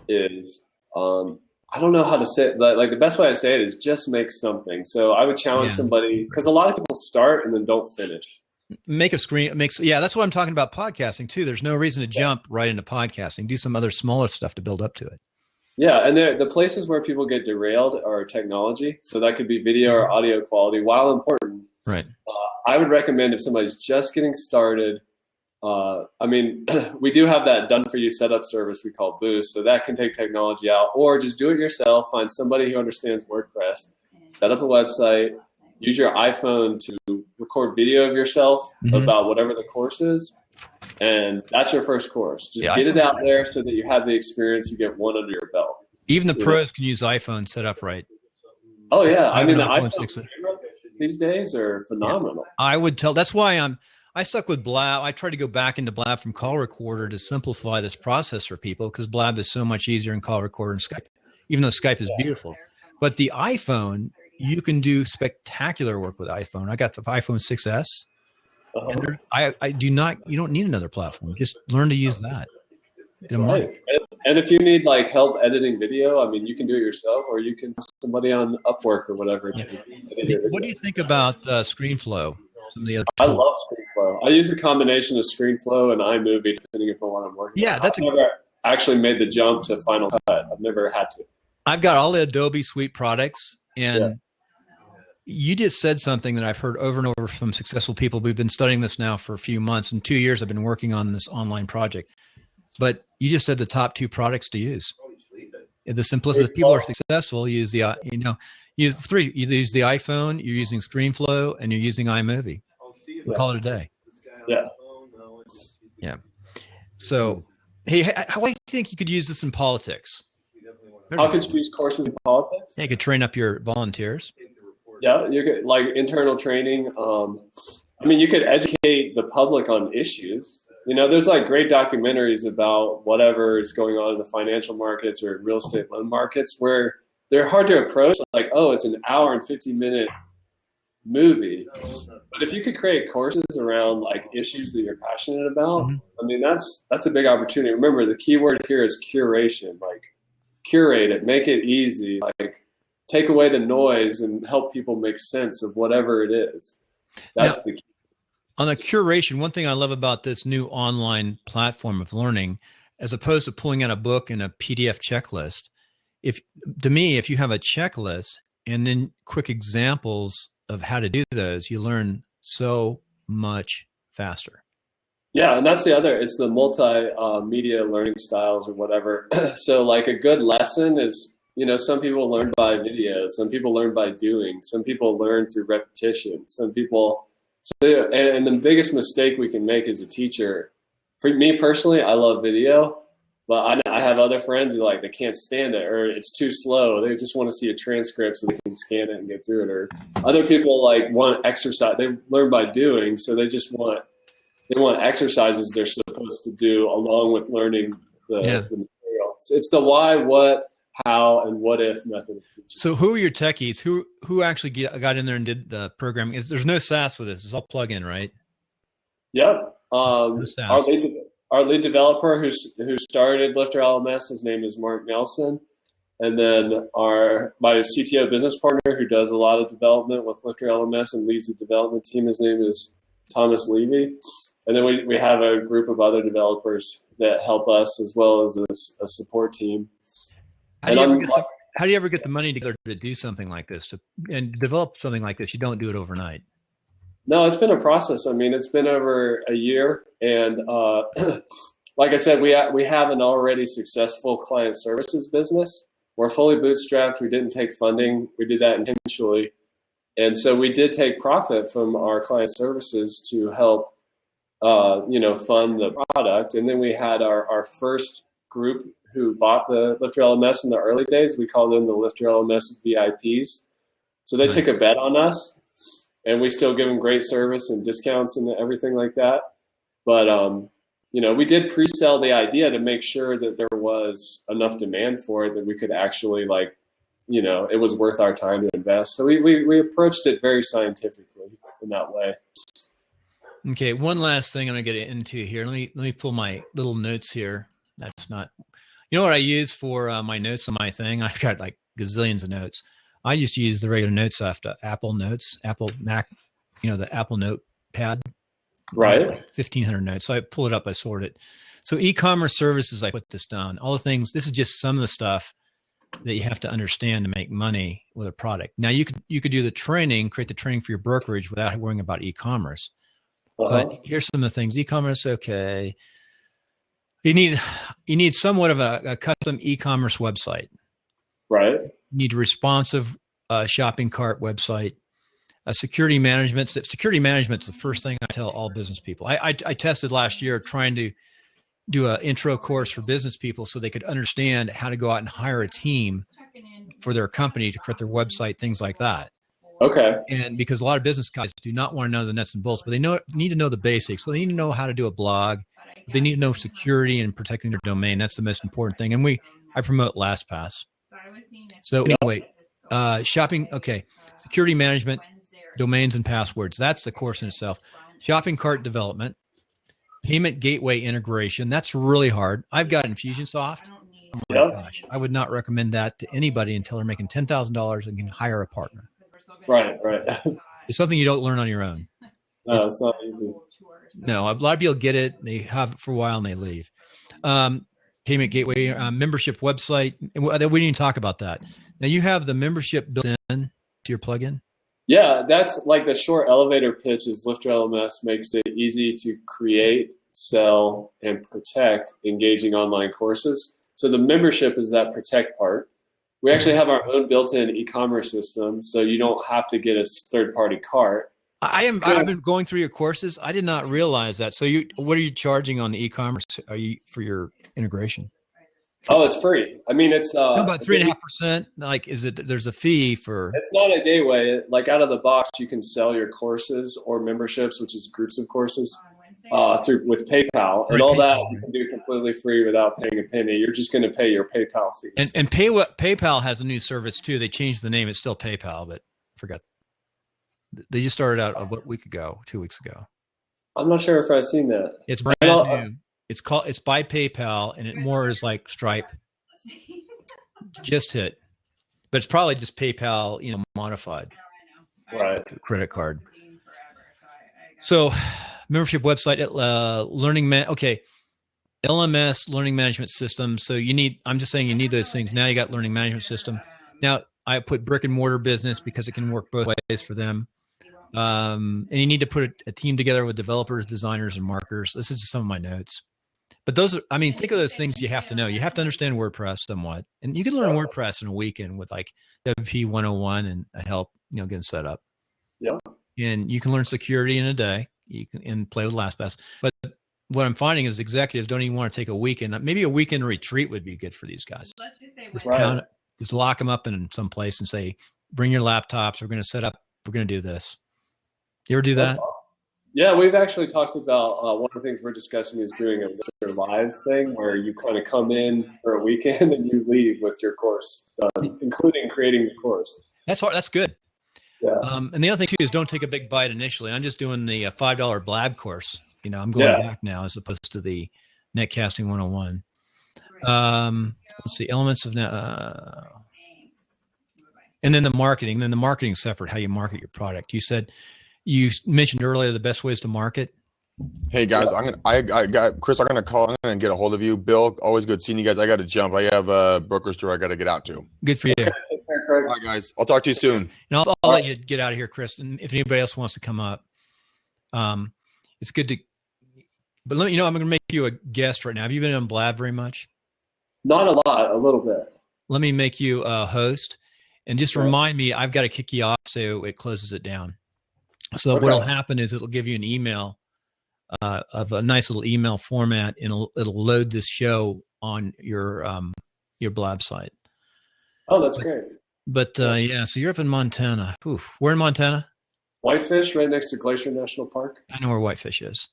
Speaker 2: is, I don't know how to say it, like the best way I say it is just make something. So I would challenge somebody, because a lot of people start and then don't finish.
Speaker 1: Make a screen, that's what I'm talking about podcasting too. There's no reason to jump right into podcasting. Do some other smaller stuff to build up to it.
Speaker 2: Yeah, and the places where people get derailed are technology. So that could be video or audio quality, while important.
Speaker 1: Right.
Speaker 2: I would recommend if somebody's just getting started, we do have that done-for-you setup service we call Boost, so that can take technology out, or just do it yourself. Find somebody who understands WordPress, set up a website, use your iPhone to record video of yourself about whatever the course is, and that's your first course. Just get it out there so that you have the experience, you get one under your belt.
Speaker 1: Even the pros can use iPhone set up right.
Speaker 2: Oh, yeah. I mean, the
Speaker 1: iPhone
Speaker 2: iPhone these days are phenomenal.
Speaker 1: Yeah. I would tell. That's why I stuck with Blab. I tried to go back into Blab from Call Recorder to simplify this process for people, because Blab is so much easier in Call Recorder and Skype, even though Skype is beautiful. But the iPhone, you can do spectacular work with iPhone. I got the iPhone 6S. And you don't need another platform. Just learn to use that.
Speaker 2: Right. And if you need like help editing video, I mean, you can do it yourself, or you can have somebody on Upwork or whatever.
Speaker 1: Yeah. What do you think about ScreenFlow? Some of the other
Speaker 2: I love ScreenFlow. I use a combination of ScreenFlow and iMovie, depending upon what I'm working on. I've never actually made the jump to Final Cut. I've never had to.
Speaker 1: I've got all the Adobe Suite products, and you just said something that I've heard over and over from successful people. We've been studying this now for a few months. In 2 years, I've been working on this online project. But you just said the top 2 products to use. The simplicity. People are successful. Use the use 3. You use the iPhone. You're using ScreenFlow, and you're using iMovie. We'll call it a day.
Speaker 2: Yeah.
Speaker 1: Yeah. So, hey, how do you think you could use this in politics?
Speaker 2: How could you use courses in politics?
Speaker 1: Yeah, you could train up your volunteers.
Speaker 2: Yeah, you could, like internal training. You could educate the public on issues. There's like great documentaries about whatever is going on in the financial markets or real estate loan markets, where they're hard to approach. Like, oh, it's an hour and 50-minute movie. But if you could create courses around like issues that you're passionate about, that's a big opportunity. Remember, the key word here is curation. Like, curate it, make it easy, like take away the noise and help people make sense of whatever it is. That's the key.
Speaker 1: On the curation, one thing I love about this new online platform of learning, as opposed to pulling out a book and a PDF checklist, if you have a checklist and then quick examples of how to do those, you learn so much faster.
Speaker 2: Yeah, and that's it's the multi-media learning styles or whatever. So like a good lesson is, some people learn by video, some people learn by doing, some people learn through repetition, and the biggest mistake we can make as a teacher, for me personally, I love video, but I have other friends who they can't stand it, or it's too slow. They just want to see a transcript so they can scan it and get through it. Or other people want exercise. They learn by doing, so they want exercises they're supposed to do along with learning the material. It's the why, what, how, and what if method of teaching.
Speaker 1: So who are your techies? Who actually got in there and did the programming? There's no SaaS with this. It's all plug-in, right?
Speaker 2: Yep. Our lead developer who started LifterLMS, his name is Mark Nelson. And then my CTO business partner who does a lot of development with LifterLMS and leads the development team, his name is Thomas Levy. And then we have a group of other developers that help us, as well as a support team.
Speaker 1: How do you ever get the money together to do something like this, and develop something like this? You don't do it overnight.
Speaker 2: No, it's been a process. It's been over a year. And like I said, we have an already successful client services business. We're fully bootstrapped. We didn't take funding. We did that intentionally. And so we did take profit from our client services to help, fund the product. And then we had our first group who bought the LifterLMS in the early days. We called them the LifterLMS VIPs. So they took a bet on us, and we still give them great service and discounts and everything like that. But, we did pre-sell the idea to make sure that there was enough demand for it that we could actually it was worth our time to invest. So we approached it very scientifically in that way.
Speaker 1: Okay. One last thing I'm going to get into here. Let me pull my little notes here. That's not, what I use for my notes on my thing. I've got like gazillions of notes. I used to use the regular notes after Apple Notes, Apple Mac, the Apple Notepad.
Speaker 2: Right.
Speaker 1: Like 1,500 notes. So I pull it up, I sort it. So e-commerce services, I put this down. All the things, this is just some of the stuff that you have to understand to make money with a product. Now you could do the training, create the training for your brokerage without worrying about e-commerce. But here's some of the things. E-commerce, okay. You need somewhat of a custom e-commerce website.
Speaker 2: Right.
Speaker 1: You need a responsive shopping cart website. Security management. Security management is the first thing I tell all business people. I tested last year trying to do an intro course for business people so they could understand how to go out and hire a team for their company to create their website, things like that.
Speaker 2: Okay.
Speaker 1: And because a lot of business guys do not want to know the nuts and bolts, but they need to know the basics. So they need to know how to do a blog. They need to know security and protecting their domain. That's the most important thing. And I promote LastPass. So anyway, shopping. Okay. Security management, domains and passwords. That's the course in itself. Shopping cart development, payment gateway integration. That's really hard. I've got Infusionsoft. Oh my gosh. I would not recommend that to anybody until they're making $10,000 and can hire a partner.
Speaker 2: Right.
Speaker 1: It's something you don't learn on your own.
Speaker 2: No, it's not easy.
Speaker 1: No, a lot of people get it. They have it for a while and they leave. Payment gateway, membership website. We didn't even talk about that. Now you have the membership built in to your plugin.
Speaker 2: Yeah, that's like the short elevator pitch is LifterLMS makes it easy to create, sell, and protect engaging online courses. So the membership is that protect part. We actually have our own built-in e-commerce system, so you don't have to get a third-party cart.
Speaker 1: I've been going through your courses. I did not realize that. So what are you charging on the e-commerce? Are you for your integration?
Speaker 2: Oh, it's free. I mean, it's
Speaker 1: about 3.5%. Like, there's a fee for?
Speaker 2: It's not a gateway. Like out of the box, you can sell your courses or memberships, which is groups of courses, with PayPal, and all that you can do completely free without paying a penny. You're just going to pay your PayPal fees.
Speaker 1: And PayPal has a new service too. They changed the name. It's still PayPal, but I forgot. They just started out a week ago, 2 weeks ago.
Speaker 2: I'm not sure if I've seen that.
Speaker 1: It's brand new. It's by PayPal, and it more is like Stripe. Just hit, but it's probably just PayPal, modified.
Speaker 2: Right.
Speaker 1: Credit card. So, membership website, LMS, learning management system. So I'm just saying you need those things. Now you got learning management system. Now I put brick and mortar business because it can work both ways for them. And you need to put a team together with developers, designers, and marketers. This is just some of my notes. But think of those things you have to know. You have to understand WordPress somewhat. And you can learn WordPress in a weekend with like WP 101 and help, getting set up.
Speaker 2: Yeah. And
Speaker 1: you can learn security in a day. You can play with LastPass. But what I'm finding is executives don't even want to take a weekend. Maybe a weekend retreat would be good for these guys. Just lock them up in some place and say, bring your laptops. We're going to set up. We're going to do this. You ever do that?
Speaker 2: Yeah, we've actually talked about one of the things we're discussing is doing a live thing where you kind of come in for a weekend and you leave with your course done, including creating the course. That's
Speaker 1: hard. That's good.
Speaker 2: Yeah.
Speaker 1: And the other thing too is don't take a big bite initially. I'm just doing the $5 Blab course. I'm going back now as opposed to the Netcasting 101. Let's see, elements of and then the marketing. Then the marketing separate. How you market your product. You mentioned earlier the best ways to market.
Speaker 4: Hey guys, I got Chris. I'm gonna get a hold of you. Bill, always good seeing you guys. I got to jump. I have a broker store I got to get out to.
Speaker 1: Good for you.
Speaker 2: Okay.
Speaker 4: All right, guys. I'll talk to you soon.
Speaker 1: And I'll let you get out of here, Chris. And if anybody else wants to come up, it's good to. But let me I'm going to make you a guest right now. Have you been on Blab very much?
Speaker 2: Not a lot, a little bit.
Speaker 1: Let me make you a host. And just remind me, I've got to kick you off so it closes it down. So what'll happen is it'll give you an email of a nice little email format, and it'll load this show on your blab site.
Speaker 2: Oh, that's great.
Speaker 1: But yeah, so you're up in Montana. Oof. We're in Montana.
Speaker 2: Whitefish, right next to Glacier National Park.
Speaker 1: I know where Whitefish is.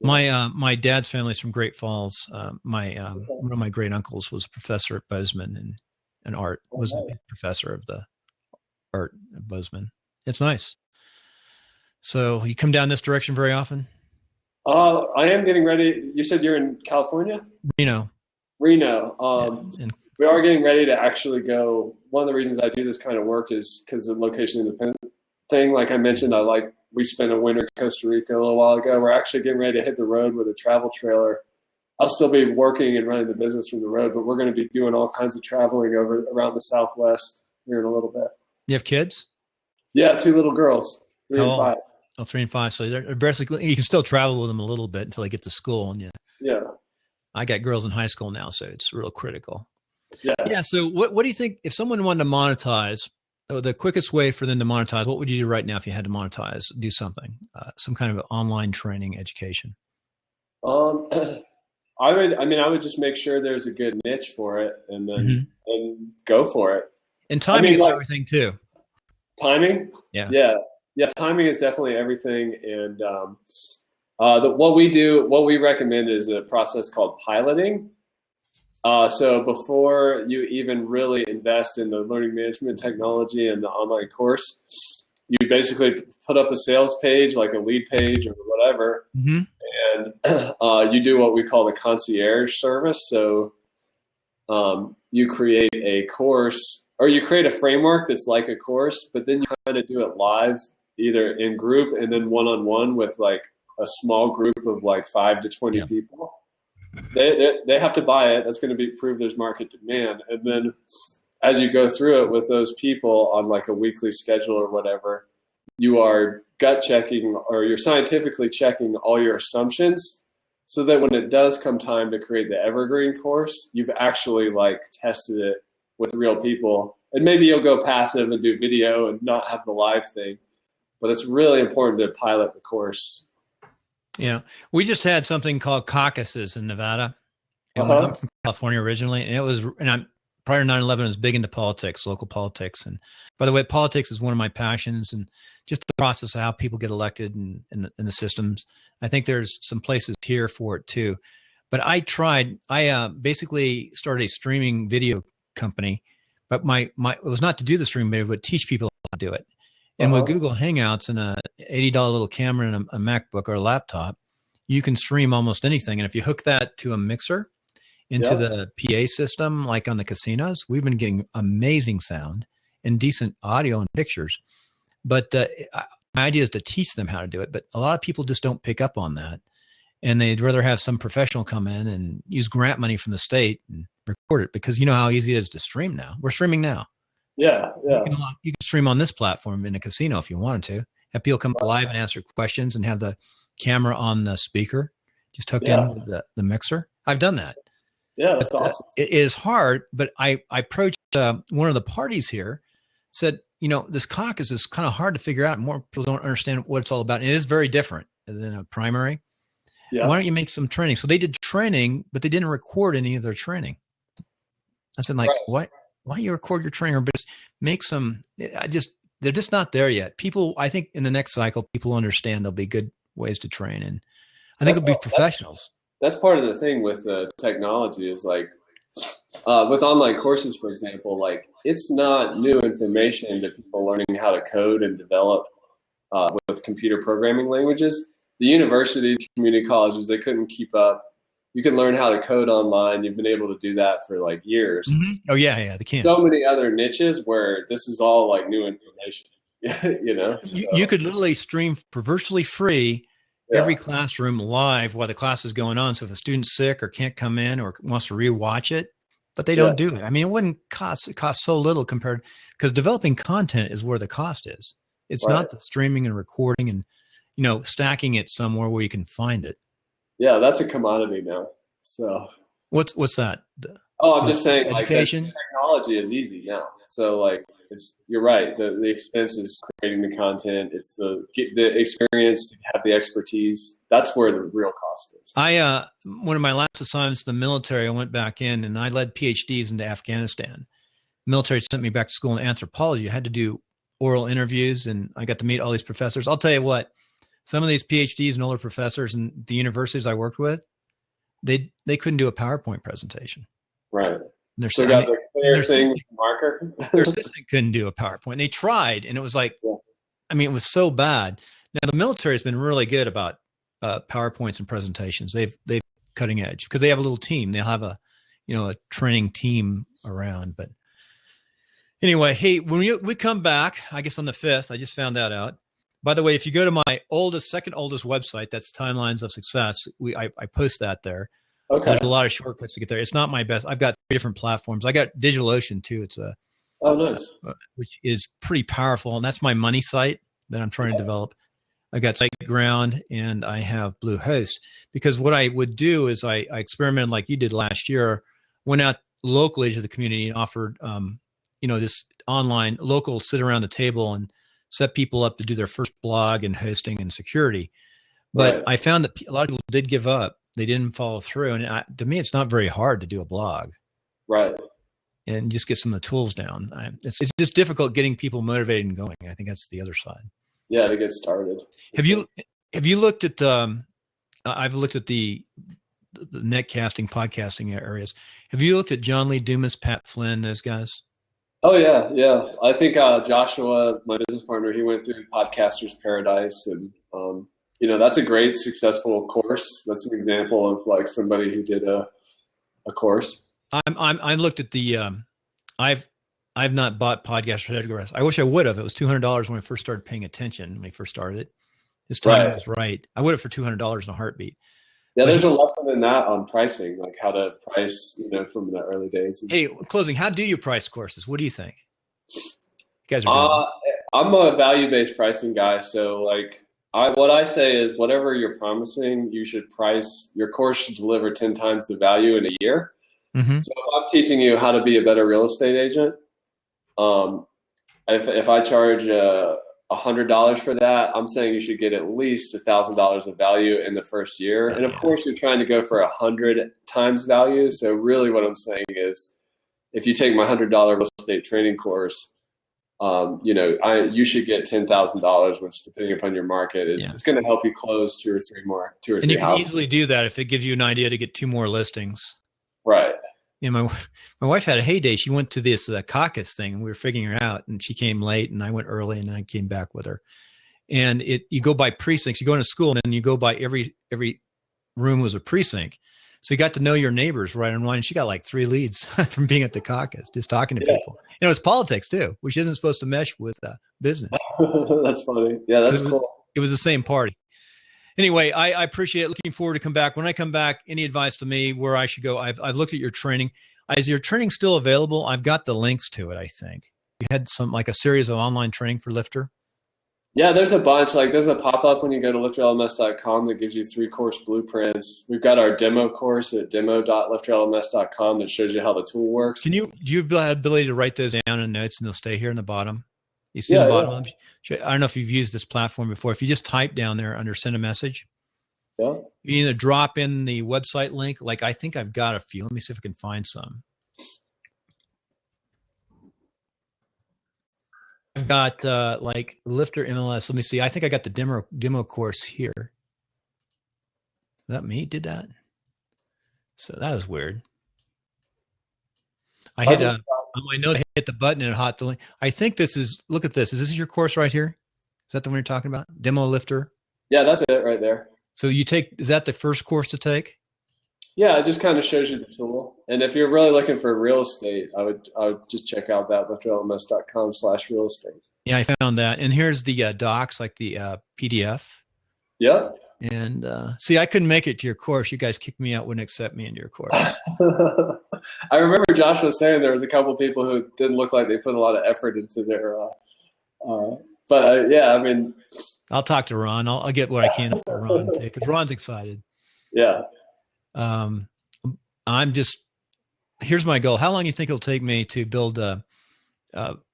Speaker 1: My dad's family's from Great Falls. One of my great uncles was a professor at Bozeman and art, was the professor of the art at Bozeman. It's nice. So you come down this direction very often?
Speaker 2: I am getting ready. You said you're in California?
Speaker 1: Reno.
Speaker 2: We are getting ready to actually go. One of the reasons I do this kind of work is because of the location independent thing. Like I mentioned, we spent a winter in Costa Rica a little while ago. We're actually getting ready to hit the road with a travel trailer. I'll still be working and running the business from the road, but we're going to be doing all kinds of traveling around the Southwest here in a little bit.
Speaker 1: You have kids?
Speaker 2: Yeah, 2 little girls, 3 and 5.
Speaker 1: Oh, 3 and 5. So they're basically, you can still travel with them a little bit until they get to school. And
Speaker 2: yeah.
Speaker 1: I got girls in high school now, so it's real critical.
Speaker 2: Yeah.
Speaker 1: So what do you think if someone wanted to monetize? The quickest way for them to monetize, what would you do right now if you had to monetize? Do something, some kind of online training, education.
Speaker 2: I would just make sure there's a good niche for it, and then and go for it.
Speaker 1: And timing is everything too.
Speaker 2: Timing, yeah. Timing is definitely everything. And what we recommend is a process called piloting. So before you even really invest in the learning management technology and the online course, you basically put up a sales page, like a lead page or whatever, and you do what we call the concierge service. So you create a course, or you create a framework that's like a course, but then you kind of do it live, either in group and then one-on-one with like a small group of like 5 to 20 people. They have to buy it. That's going to prove there's market demand. And then as you go through it with those people on like a weekly schedule or whatever, you are gut checking, or you're scientifically checking all your assumptions, so that when it does come time to create the evergreen course, you've actually like tested it with real people. And maybe you'll go passive and do video and not have the live thing, but it's really important to pilot the course.
Speaker 1: Yeah, we just had something called caucuses in Nevada. And I'm from California originally, and I'm prior to 9/11, I was big into politics, local politics. And by the way, politics is one of my passions, and just the process of how people get elected and the systems. I think there's some places here for it too. But I basically started a streaming video company, but it was not to do the streaming video, but teach people how to do it. And with Google Hangouts and a $80 little camera and a MacBook or a laptop, you can stream almost anything. And if you hook that to a mixer into the PA system, like on the casinos, we've been getting amazing sound and decent audio and pictures. But my idea is to teach them how to do it. But a lot of people just don't pick up on that. And they'd rather have some professional come in and use grant money from the state and record it, because you know how easy it is to stream now. We're streaming now.
Speaker 2: Yeah.
Speaker 1: You can stream on this platform in a casino if you wanted to. Have people come live and answer questions and have the camera on the speaker just hooked in with the mixer. I've done that.
Speaker 2: Yeah, that's awesome.
Speaker 1: It is hard, but I approached one of the parties here, said, this caucus is kind of hard to figure out, and more people don't understand what it's all about. And it is very different than a primary. Yeah. Why don't you make some training? So they did training, but they didn't record any of their training. I said, what? Why don't you record your training, or just make some? They're just not there yet. People, I think in the next cycle, people understand there'll be good ways to train, and I think it'll be professionals.
Speaker 2: That's part of the thing with the technology is like with online courses, for example, like it's not new information to people learning how to code and develop with computer programming languages. The universities, community colleges, they couldn't keep up. You can learn how to code online. You've been able to do that for like years.
Speaker 1: Mm-hmm. Oh yeah, they can.
Speaker 2: So many other niches where this is all like new information.
Speaker 1: You could literally stream for virtually free every classroom live while the class is going on. So if a student's sick or can't come in or wants to rewatch it, but they don't do it. I mean, it costs so little compared, because developing content is where the cost is. It's not the streaming and recording and stacking it somewhere where you can find it.
Speaker 2: Yeah, that's a commodity now. So
Speaker 1: what's that?
Speaker 2: I'm just saying,
Speaker 1: education
Speaker 2: like, technology is easy now. So like you're right. The expense is creating the content. It's the experience to have the expertise. That's where the real cost is.
Speaker 1: One of my last assignments in the military, I went back in and I led PhDs into Afghanistan. The military sent me back to school in anthropology. I had to do oral interviews and I got to meet all these professors. I'll tell you what, some of these PhDs and older professors in the universities I worked with, they couldn't do a PowerPoint presentation.
Speaker 2: Right.
Speaker 1: Their
Speaker 2: so got the clear thing marker.
Speaker 1: Their assistant couldn't do a PowerPoint. They tried, and it was like, I mean, it was so bad. Now the military has been really good about PowerPoints and presentations. They've cutting edge because they have a little team. They'll have a training team around. But anyway, hey, when we come back, I guess on the 5th, I just found that out. By the way, if you go to my second oldest website, that's Timelines of Success. I post that there.
Speaker 2: Okay.
Speaker 1: There's a lot of shortcuts to get there. It's not my best. I've got 3 different platforms. I got DigitalOcean too. It's
Speaker 2: nice.
Speaker 1: Which is pretty powerful, and that's my money site that I'm trying to develop. I got SiteGround and I have Bluehost, because what I would do is I experimented like you did last year, went out locally to the community and offered this online local sit around the table and set people up to do their first blog and hosting and security. But I found that a lot of people did give up. They didn't follow through. And to me, it's not very hard to do a blog.
Speaker 2: Right.
Speaker 1: And just get some of the tools down. It's just difficult getting people motivated and going. I think that's the other side.
Speaker 2: Yeah, to get started.
Speaker 1: Have you looked at I've looked at the netcasting, podcasting areas. Have you looked at John Lee Dumas, Pat Flynn, those guys?
Speaker 2: Oh yeah. I think Joshua, my business partner, he went through Podcaster's Paradise, and that's a great successful course. That's an example of like somebody who did a course.
Speaker 1: I looked at the I've not bought Podcaster's Paradise. I wish I would have. It was $200 when I first started paying attention. When I first started it, his timing was right. I would have for $200 in a heartguard.
Speaker 2: Yeah, there's a lesson in that on pricing, like how to price, from the early days.
Speaker 1: Hey, closing, how do you price courses? What do you think? You guys are
Speaker 2: I'm a value-based pricing guy. So what I say is whatever you're promising, you should price. Your course should deliver 10 times the value in a year. Mm-hmm. So if I'm teaching you how to be a better real estate agent, if I charge $100 for that, I'm saying you should get at least $1,000 of value in the first year. And of course, you're trying to go for 100 times value. So really what I'm saying is, if you take my $100 real estate training course, you should get $10,000, which depending upon your market it's going to help you close two or three houses.
Speaker 1: And you can easily do that if it gives you an idea to get 2 more listings.
Speaker 2: Right.
Speaker 1: My wife had a heyday. She went to this caucus thing, and we were figuring her out, and she came late, and I went early, and then I came back with her. And you go by precincts. You go into school, and then you go by every room was a precinct. So you got to know your neighbors right on line. She got like 3 leads from being at the caucus, just talking to people. And it was politics too, which isn't supposed to mesh with business.
Speaker 2: That's funny. Yeah, that's cool.
Speaker 1: It was the same party. Anyway, I appreciate it. Looking forward to come back. When I come back, any advice to me where I should go? I've looked at your training. Is your training still available? I've got the links to it, I think. You had a series of online training for Lifter?
Speaker 2: Yeah, there's a bunch. There's a pop-up when you go to LifterLMS.com that gives you 3 course blueprints. We've got our demo course at demo.lifterlms.com that shows you how the tool works.
Speaker 1: Do you have the ability to write those down in notes and they'll stay here in the bottom? You see the bottom of them? I don't know if you've used this platform before. If you just type down there under send a message, you either drop in the website link. I think I've got a few. Let me see if I can find some. I've got Lifter MLS. Let me see. I think I got the demo course here. Is that me? Did that? So that was weird. I hit on my note, hit the button and hot the link. I think this is. Look at this. Is this your course right here? Is that the one you're talking about? Demo Lifter.
Speaker 2: Yeah, that's it right there.
Speaker 1: So is that the first course to take?
Speaker 2: Yeah, it just kind of shows you the tool. And if you're really looking for real estate, I would just check out that LifterLMS.com/real estate.
Speaker 1: Yeah, I found that. And here's the docs, like the PDF.
Speaker 2: Yeah.
Speaker 1: And see, I couldn't make it to your course. You guys kicked me out, wouldn't accept me into your course.
Speaker 2: I remember Josh was saying there was a couple of people who didn't look like they put a lot of effort into their I mean,
Speaker 1: I'll talk to Ron. I'll get what I can for Ron too, because Ron's excited.
Speaker 2: Yeah.
Speaker 1: Here's my goal. How long do you think it'll take me to build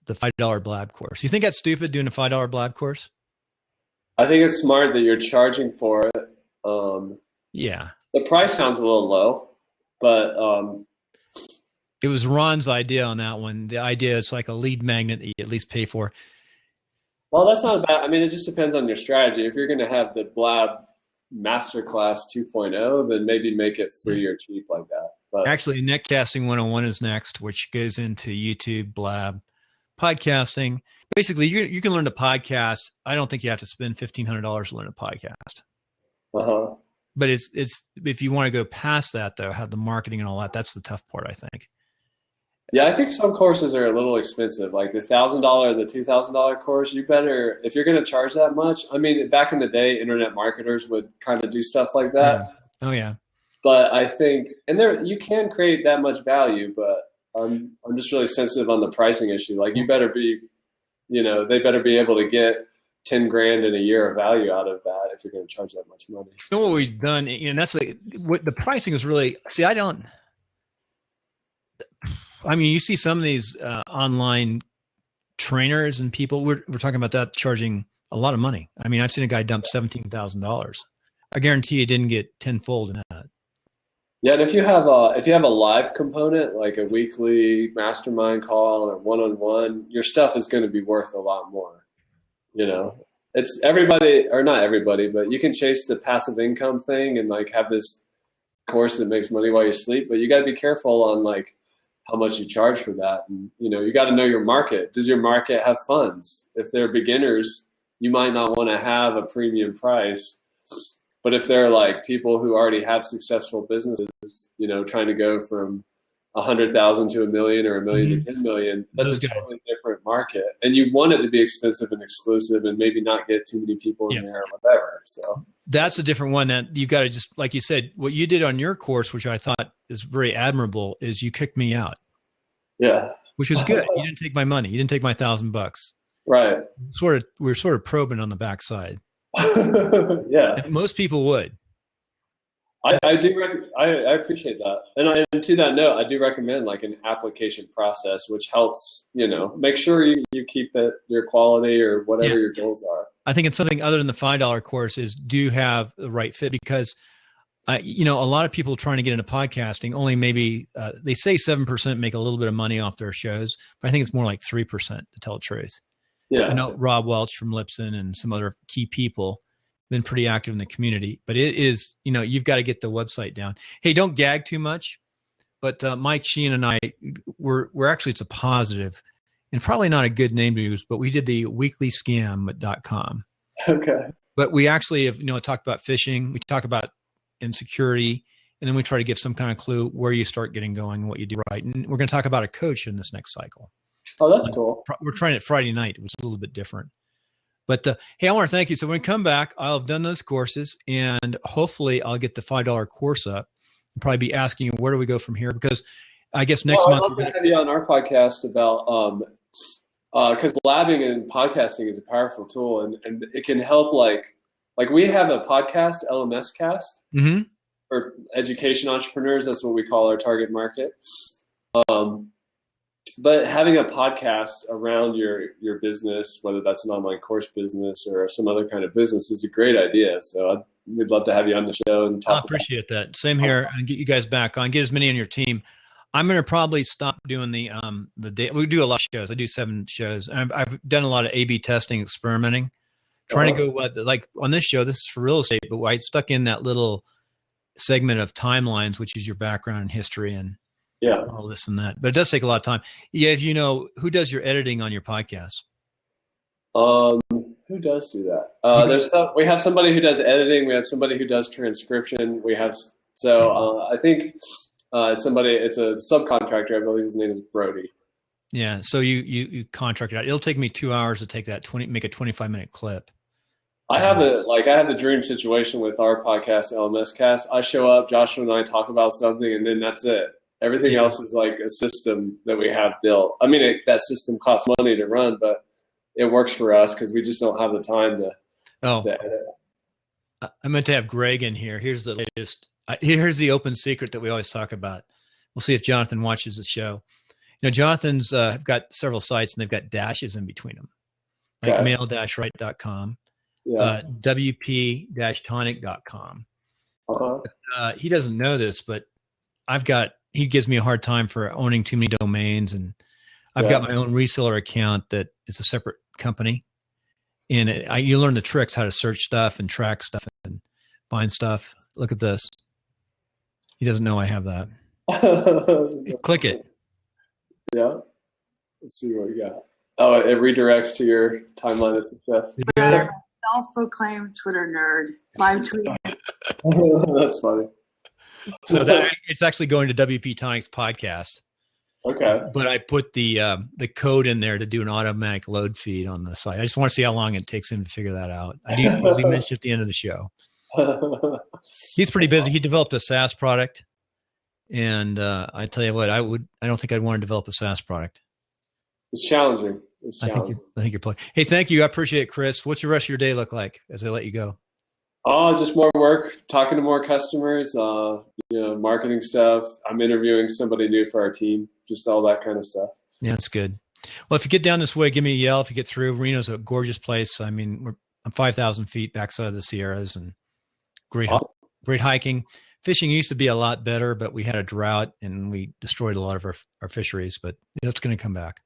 Speaker 1: the $5 blab course. You think that's stupid doing a $5 blab course?
Speaker 2: I think it's smart that you're charging for it.
Speaker 1: Yeah.
Speaker 2: The price sounds a little low, but
Speaker 1: it was Ron's idea on that one. The idea is like a lead magnet that you at least pay for.
Speaker 2: Well, that's not bad. I mean, it just depends on your strategy. If you're going to have the Blab Masterclass 2.0, then maybe make it free or cheap like that. But
Speaker 1: actually, Netcasting 101 is next, which goes into YouTube, Blab, podcasting. Basically, you can learn to podcast. I don't think you have to spend $1,500 to learn a podcast.
Speaker 2: Uh-huh.
Speaker 1: But it's if you want to go past that, though, have the marketing and all that, that's the tough part, I think.
Speaker 2: Yeah, I think some courses are a little expensive. Like the $1,000, the $2,000 course, you better, if you're going to charge that much. I mean, back in the day, internet marketers would kind of do stuff like that.
Speaker 1: Yeah. Oh yeah.
Speaker 2: But I think, and there you can create that much value, but I'm just really sensitive on the pricing issue. Like you better be, they better be able to get 10 grand in a year of value out of that if you're going to charge that much money.
Speaker 1: You know what we've done, and that's what the pricing is really. See, I mean, you see some of these online trainers and people. We're talking about that charging a lot of money. I mean, I've seen a guy dump $17,000. I guarantee you didn't get tenfold in that.
Speaker 2: Yeah, and if you have a live component like a weekly mastermind call or one-on-one, your stuff is going to be worth a lot more. It's everybody, or not everybody, but you can chase the passive income thing and like have this course that makes money while you sleep. But you got to be careful on like how much you charge for that. And, you got to know your market. Does your market have funds? If they're beginners, you might not want to have a premium price. But if they're like people who already have successful businesses, trying to go from 100,000 to 1 million or 1 million to 10 million, that's a totally different market. And you want it to be expensive and exclusive and maybe not get too many people in there or whatever. So
Speaker 1: that's a different one that you got to just, like you said, what you did on your course, which I thought is very admirable, is you kicked me out.
Speaker 2: Yeah.
Speaker 1: Which is good. You didn't take my money. You didn't take my $1,000.
Speaker 2: Right.
Speaker 1: We're sort of probing on the backside.
Speaker 2: Yeah.
Speaker 1: And most people would.
Speaker 2: I do. I appreciate that, and to that note, I do recommend like an application process, which helps make sure you keep your quality or whatever your goals are.
Speaker 1: I think it's something other than the $5 course is do have the right fit because a lot of people trying to get into podcasting only maybe they say 7% make a little bit of money off their shows, but I think it's more like 3% to tell the truth.
Speaker 2: Yeah,
Speaker 1: I know Rob Welch from Lipson and some other key people been pretty active in the community, but it is, you've got to get the website down. Hey, don't gag too much, but Mike Sheen and I, we're actually, it's a positive and probably not a good name to use, but we did the weeklyscam.com.
Speaker 2: Okay.
Speaker 1: But we actually have, talked about phishing. We talk about insecurity, and then we try to give some kind of clue where you start getting going and what you do right. And we're going to talk about a coach in this next cycle.
Speaker 2: Oh, that's cool.
Speaker 1: We're trying it Friday night, which is a little bit different. But hey, I want to thank you. So when we come back, I'll have done those courses, and hopefully I'll get the $5 course up. I'll probably be asking you, where do we go from here? Because I guess next month
Speaker 2: I'd love to have you on our podcast about because blabbing and podcasting is a powerful tool, and it can help. Like we have a podcast, LMS Cast, for education entrepreneurs. That's what we call our target market. But having a podcast around your business, whether that's an online course business or some other kind of business, is a great idea. So we'd love to have you on the show and talk.
Speaker 1: I appreciate that. Same here. And get you guys back on. Get as many on your team. I'm going to probably stop doing the day. We do a lot of shows. I do 7 shows. And I've done a lot of A/B testing, experimenting, trying to go like on this show. This is for real estate, but I stuck in that little segment of timelines, which is your background and history and all this and that. But it does take a lot of time. Yeah, who does your editing on your podcast?
Speaker 2: Who does do that? We have somebody who does editing. We have somebody who does transcription. We have I think it's a subcontractor. I believe his name is Brody.
Speaker 1: Yeah. So you contract it out. It'll take me 2 hours to take that make a 25-minute clip.
Speaker 2: I have the dream situation with our podcast, LMS Cast. I show up, Joshua and I talk about something, and then that's it. Everything else is like a system that we have built. I mean, that system costs money to run, but it works for us because we just don't have the time to edit.
Speaker 1: I meant to have Greg in here. Here's the latest. Here's the open secret that we always talk about. We'll see if Jonathan watches the show. Jonathan's got several sites and they've got dashes in between them, like mail-right.com, wp-tonic.com. He doesn't know this, but he gives me a hard time for owning too many domains, and I've got my own reseller account that is a separate company. And you learn the tricks, how to search stuff and track stuff and find stuff. Look at this. He doesn't know I have that. Click it.
Speaker 2: Yeah. Let's see what we got. Oh, it redirects to your timeline of success.
Speaker 5: Self-proclaimed Twitter nerd. Live tweet.
Speaker 2: That's funny.
Speaker 1: So it's actually going to WP Tonic's podcast.
Speaker 2: Okay.
Speaker 1: But I put the code in there to do an automatic load feed on the site. I just want to see how long it takes him to figure that out. I do usually mention at the end of the show. He's pretty busy. He developed a SaaS product, and I tell you what, I don't think I'd want to develop a SaaS product.
Speaker 2: It's challenging.
Speaker 1: I think you're playing. Hey, thank you. I appreciate it, Chris. What's the rest of your day look like as I let you go?
Speaker 2: Oh, just more work, talking to more customers, marketing stuff. I'm interviewing somebody new for our team, just all that kind of stuff.
Speaker 1: Yeah, that's good. Well, if you get down this way, give me a yell if you get through. Reno's a gorgeous place. I mean, I'm 5,000 feet backside of the Sierras, and great hiking. Fishing used to be a lot better, but we had a drought and we destroyed a lot of our fisheries, but that's going to come back.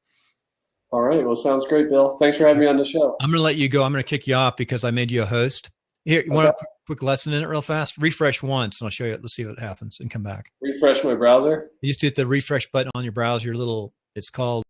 Speaker 2: All right. Well, sounds great, Bill. Thanks for having me on the show.
Speaker 1: I'm going to let you go. I'm going to kick you off because I made you a host. Here, you want a quick lesson in it real fast? Refresh once, and I'll show you. Let's see what happens and come back.
Speaker 2: Refresh my browser?
Speaker 1: You just hit the refresh button on your browser, it's called